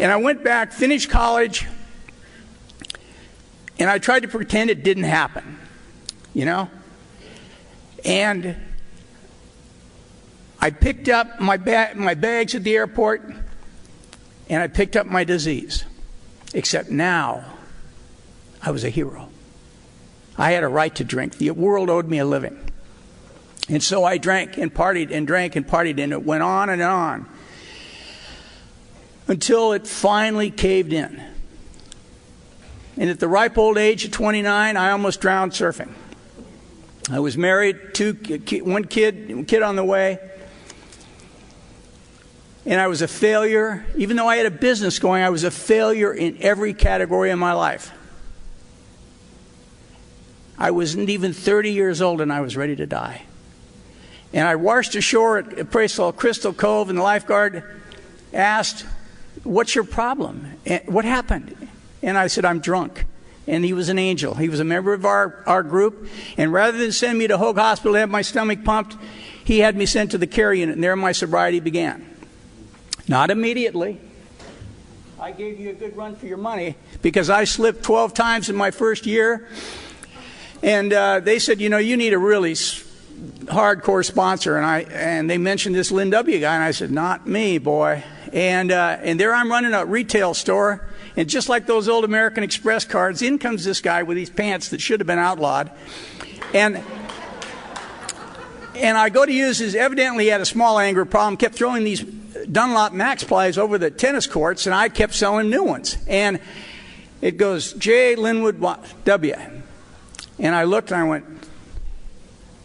And I went back, finished college, and I tried to pretend it didn't happen, you know? And I picked up my bags at the airport, and I picked up my disease. Except now, I was a hero. I had a right to drink. The world owed me a living. And so I drank and partied and drank and partied, and it went on and on until it finally caved in. And at the ripe old age of 29, I almost drowned surfing. I was married, one kid on the way. And I was a failure. Even though I had a business going, I was a failure in every category of my life. I wasn't even 30 years old and I was ready to die. And I washed ashore at a place called Crystal Cove, and the lifeguard asked, what's your problem? What happened? And I said, I'm drunk. And he was an angel. He was a member of our group. And rather than send me to Hoag Hospital to have my stomach pumped, he had me sent to the care unit, and there my sobriety began. Not immediately. I gave you a good run for your money because I slipped 12 times in my first year. And they said, you know, you need a really hardcore sponsor. And they mentioned this Lynn W. guy, and I said, not me, boy. And there I'm running a retail store. And just like those old American Express cards, in comes this guy with these pants that should have been outlawed. And I go to use his, evidently he had a small anger problem, kept throwing these Dunlop Max Plies over the tennis courts, and I kept selling new ones. And it goes, J. Linwood W. And I looked and I went,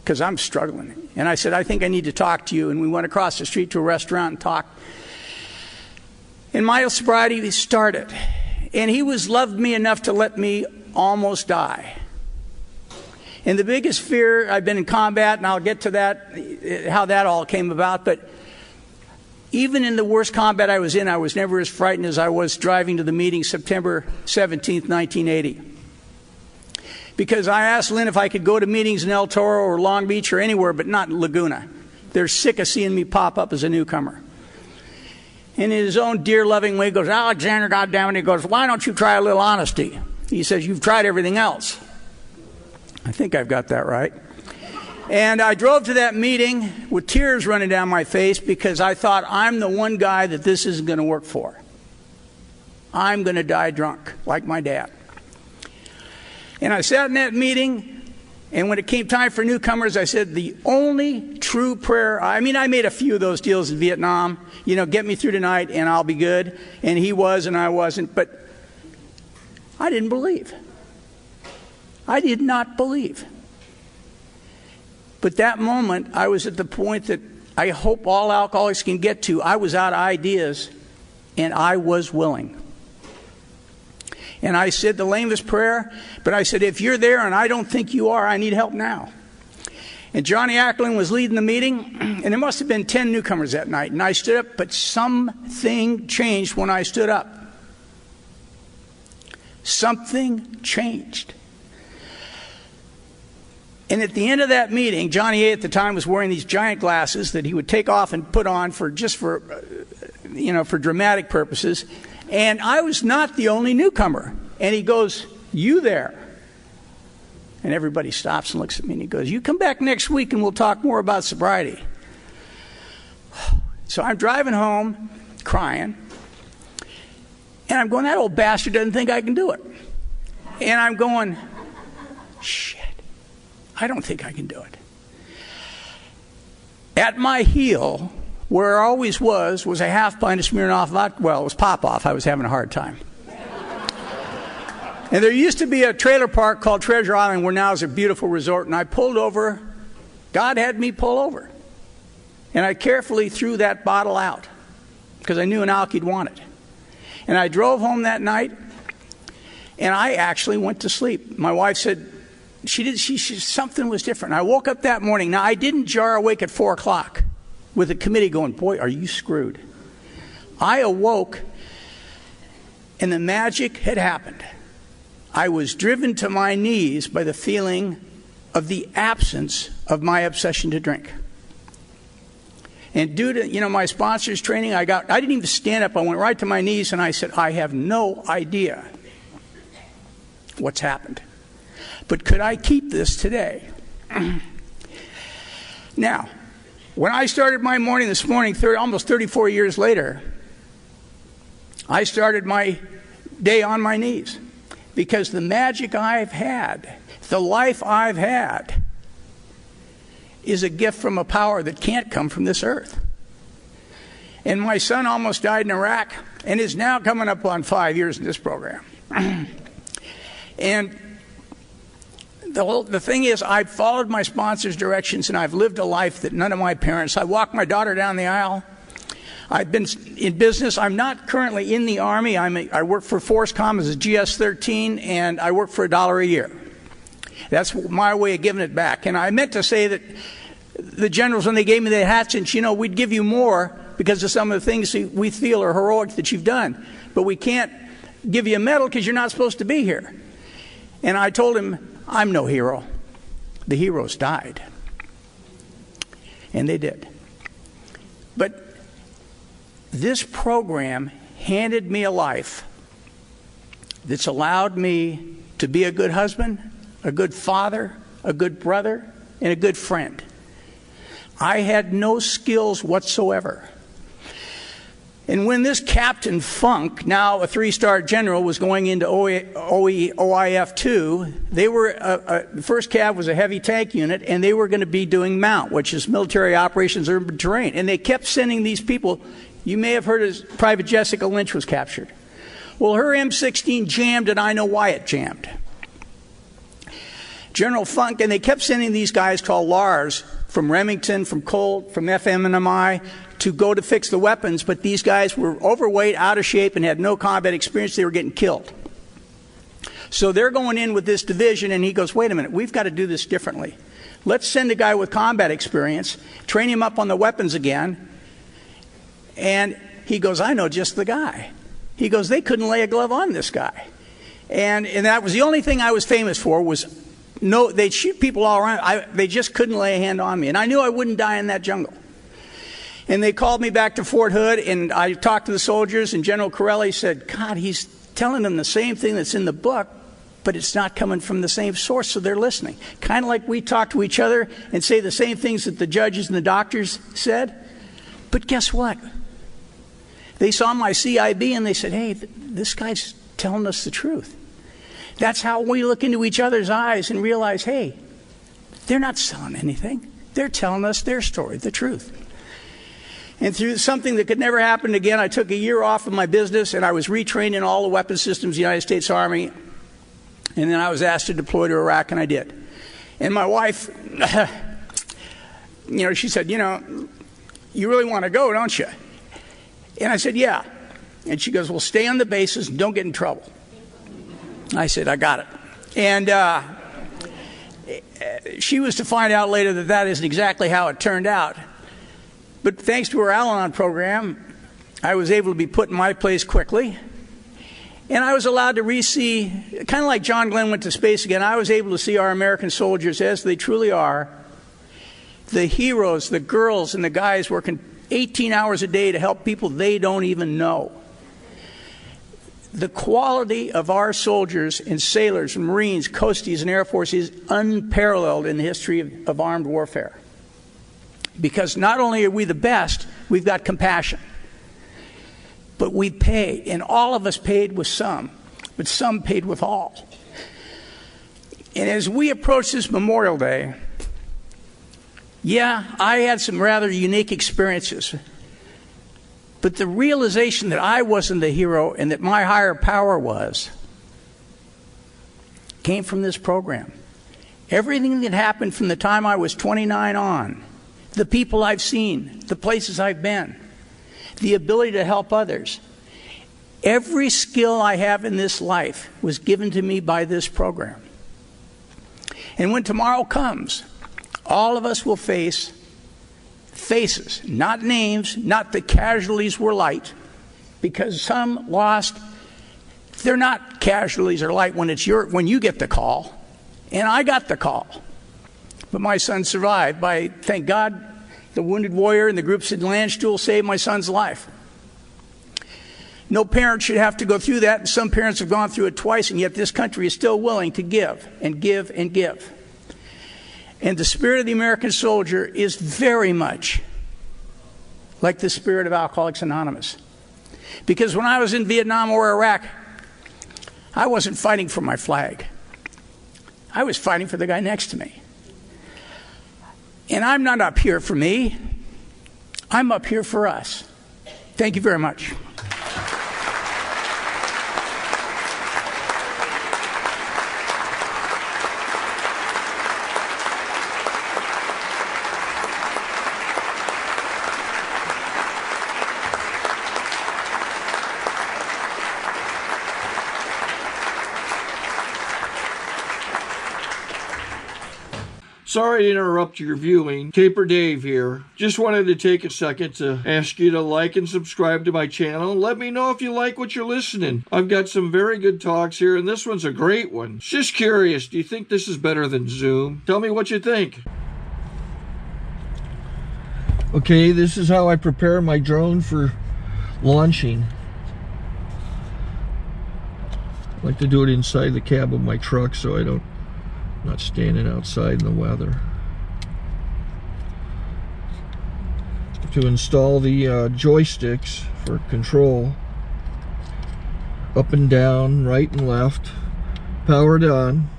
because I'm struggling. And I said, I think I need to talk to you. And we went across the street to a restaurant and talked. And my sobriety started. And he loved me enough to let me almost die. And the biggest fear, I've been in combat, and I'll get to that, how that all came about, but even in the worst combat I was in, I was never as frightened as I was driving to the meeting September 17th, 1980. Because I asked Lynn if I could go to meetings in El Toro or Long Beach or anywhere, but not in Laguna. They're sick of seeing me pop up as a newcomer. And in his own dear loving way, he goes, Alexander, goddammit, he goes, why don't you try a little honesty? He says, you've tried everything else. I think I've got that right. And I drove to that meeting with tears running down my face because I thought, I'm the one guy that this isn't going to work for. I'm going to die drunk, like my dad. And I sat in that meeting, and when it came time for newcomers, I said, the only true prayer, I mean, I made a few of those deals in Vietnam, you know, get me through tonight and I'll be good. And he was and I wasn't, but I didn't believe. I did not believe. But that moment, I was at the point that I hope all alcoholics can get to. I was out of ideas, and I was willing. And I said the lamest prayer, but I said, if you're there and I don't think you are, I need help now. And Johnny Acklin was leading the meeting, and there must have been 10 newcomers that night. And I stood up, but something changed when I stood up. Something changed. And at the end of that meeting, Johnny A. at the time was wearing these giant glasses that he would take off and put on for dramatic purposes. And I was not the only newcomer. And he goes, "You there?" And everybody stops and looks at me, and he goes, "You come back next week and we'll talk more about sobriety." So I'm driving home, crying, and I'm going, that old bastard doesn't think I can do it. And I'm going, shit, I don't think I can do it. At my heel, where I always was a half pint of Smirnoff vodka. Well, it was pop-off. I was having a hard time. And there used to be a trailer park called Treasure Island, where now is a beautiful resort, and I pulled over. God had me pull over. And I carefully threw that bottle out because I knew an alky'd want it. And I drove home that night, and I actually went to sleep. My wife said something was different. I woke up that morning. Now, I didn't jar awake at 4 o'clock with the committee going, "Boy, are you screwed." I awoke, and the magic had happened. I was driven to my knees by the feeling of the absence of my obsession to drink. And due to, my sponsor's training, I didn't even stand up. I went right to my knees and I said, I have no idea what's happened. But could I keep this today? Now, when I started my morning this morning, almost 34 years later, I started my day on my knees. Because the magic I've had, the life I've had, is a gift from a power that can't come from this earth. And my son almost died in Iraq and is now coming up on 5 years in this program. And the thing is, I've followed my sponsor's directions, and I've lived a life that none of my parents. I walked my daughter down the aisle. I've been in business. I'm not currently in the Army. I work for FORSCOM as a GS-13, and I work for $1 a year. That's my way of giving it back. And I meant to say that the generals, when they gave me the hatchets, we'd give you more because of some of the things we feel are heroic that you've done. But we can't give you a medal because you're not supposed to be here. And I told him, I'm no hero. The heroes died. And they did. But this program handed me a life that's allowed me to be a good husband, a good father, a good brother, and a good friend. I had no skills whatsoever. And when this Captain Funk, now a 3-star general, was going into OIF 2, they were the first cav was a heavy tank unit, and they were going to be doing MOUNT, which is Military Operations Urban Terrain. And they kept sending these people. You may have heard as Private Jessica Lynch was captured. Well, her M16 jammed, and I know why it jammed. General Funk, and they kept sending these guys called LARS from Remington, from Colt, from FMNMI to go to fix the weapons, but these guys were overweight, out of shape, and had no combat experience. They were getting killed. So they're going in with this division, and he goes, wait a minute, we've got to do this differently. Let's send a guy with combat experience, train him up on the weapons again. And he goes, I know just the guy. He goes, they couldn't lay a glove on this guy. And that was the only thing I was famous for was, no, they'd shoot people all around. They just couldn't lay a hand on me. And I knew I wouldn't die in that jungle. And they called me back to Fort Hood, and I talked to the soldiers, and General Corelli said, God, he's telling them the same thing that's in the book, but it's not coming from the same source, so they're listening. Kind of like we talk to each other and say the same things that the judges and the doctors said. But guess what? They saw my CIB, and they said, hey, this guy's telling us the truth. That's how we look into each other's eyes and realize, hey, they're not selling anything. They're telling us their story, the truth. And through something that could never happen again, I took a year off of my business, and I was retrained in all the weapon systems of the United States Army. And then I was asked to deploy to Iraq, and I did. And my wife, she said, you really want to go, don't you? And I said, yeah. And she goes, well, stay on the bases and don't get in trouble. I said, I got it. And she was to find out later that that isn't exactly how it turned out. But thanks to her Al-Anon program, I was able to be put in my place quickly. And I was allowed to re-see, kind of like John Glenn went to space again, I was able to see our American soldiers as they truly are. The heroes, the girls and the guys working 18 hours a day to help people they don't even know. The quality of our soldiers and sailors and Marines, Coasties, and Air Force is unparalleled in the history of armed warfare. Because not only are we the best, we've got compassion. But we pay, and all of us paid with some, but some paid with all. And as we approach this Memorial Day, yeah, I had some rather unique experiences. But the realization that I wasn't the hero and that my higher power was came from this program. Everything that happened from the time I was 29 on, the people I've seen, the places I've been, the ability to help others, every skill I have in this life was given to me by this program. And when tomorrow comes, all of us will face faces, not names, not the casualties were light, because some lost. They're not casualties or light when you get the call, and I got the call. But my son survived by, thank God, the Wounded Warrior and the groups at Landstuhl saved my son's life. No parent should have to go through that, and some parents have gone through it twice, and yet this country is still willing to give and give and give. And the spirit of the American soldier is very much like the spirit of Alcoholics Anonymous. Because when I was in Vietnam or Iraq, I wasn't fighting for my flag. I was fighting for the guy next to me. And I'm not up here for me. I'm up here for us. Thank you very much. Sorry to interrupt your viewing. Taper Dave here. Just wanted to take a second to ask you to like and subscribe to my channel. Let me know if you like what you're listening. I've got some very good talks here, and this one's a great one. Just curious, do you think this is better than Zoom? Tell me what you think. Okay, this is how I prepare my drone for launching. I like to do it inside the cab of my truck so I'm not standing outside in the weather. To install the joysticks for control, up and down, right and left, powered on.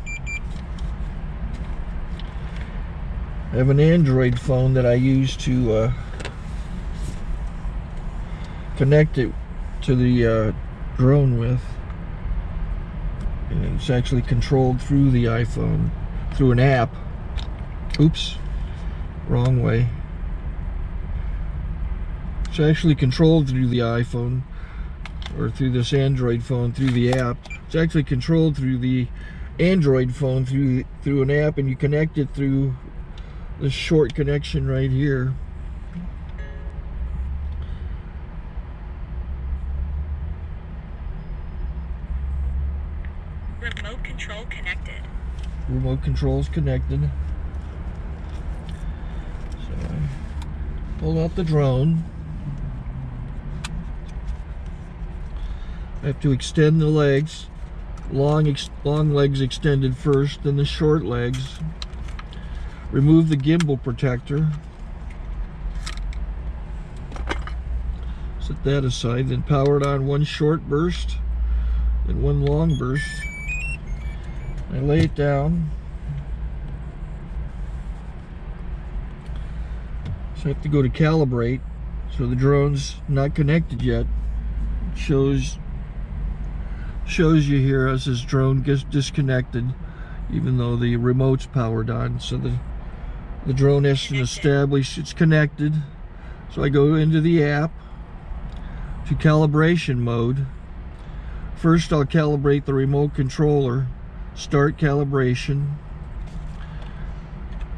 I have an Android phone that I use to connect it to the drone with. And it's actually controlled through the iPhone, through an app. Oops, wrong way. It's actually controlled through the iPhone, or through this Android phone, through the app. It's actually controlled through the Android phone, through an app, and you connect it through this short connection right here. Remote control connected. Remote control's connected. So I pull out the drone. I have to extend the legs. Long legs extended first, then the short legs. Remove the gimbal protector. Set that aside, then power it on one short burst and one long burst. I lay it down. So I have to go to calibrate. So the drone's not connected yet. It shows you here as this drone gets disconnected, even though the remote's powered on. So the drone has to establish it's connected. So I go into the app to calibration mode. First I'll calibrate the remote controller. Start calibration.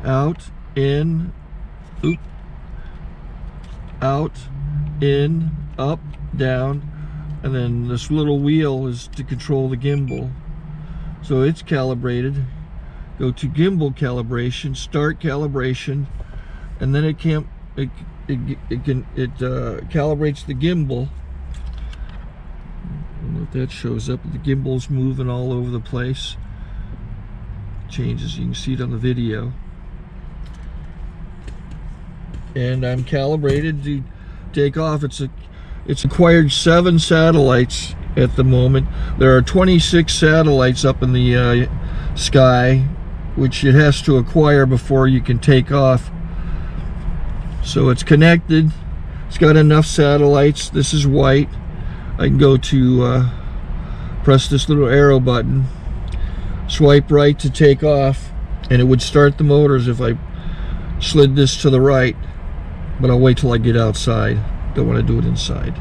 Out, in, oop, out, in, up, down, and then this little wheel is to control the gimbal. So it's calibrated. Go to gimbal calibration, start calibration, and then it calibrates the gimbal. That shows up. The gimbal's moving all over the place. Changes, you can see it on the video. And I'm calibrated to take off. It's acquired 7 satellites at the moment. There are 26 satellites up in the sky, which it has to acquire before you can take off. So it's connected. It's got enough satellites. This is white. I can go to press this little arrow button, swipe right to take off, and it would start the motors if I slid this to the right, but I'll wait till I get outside. Don't want to do it inside.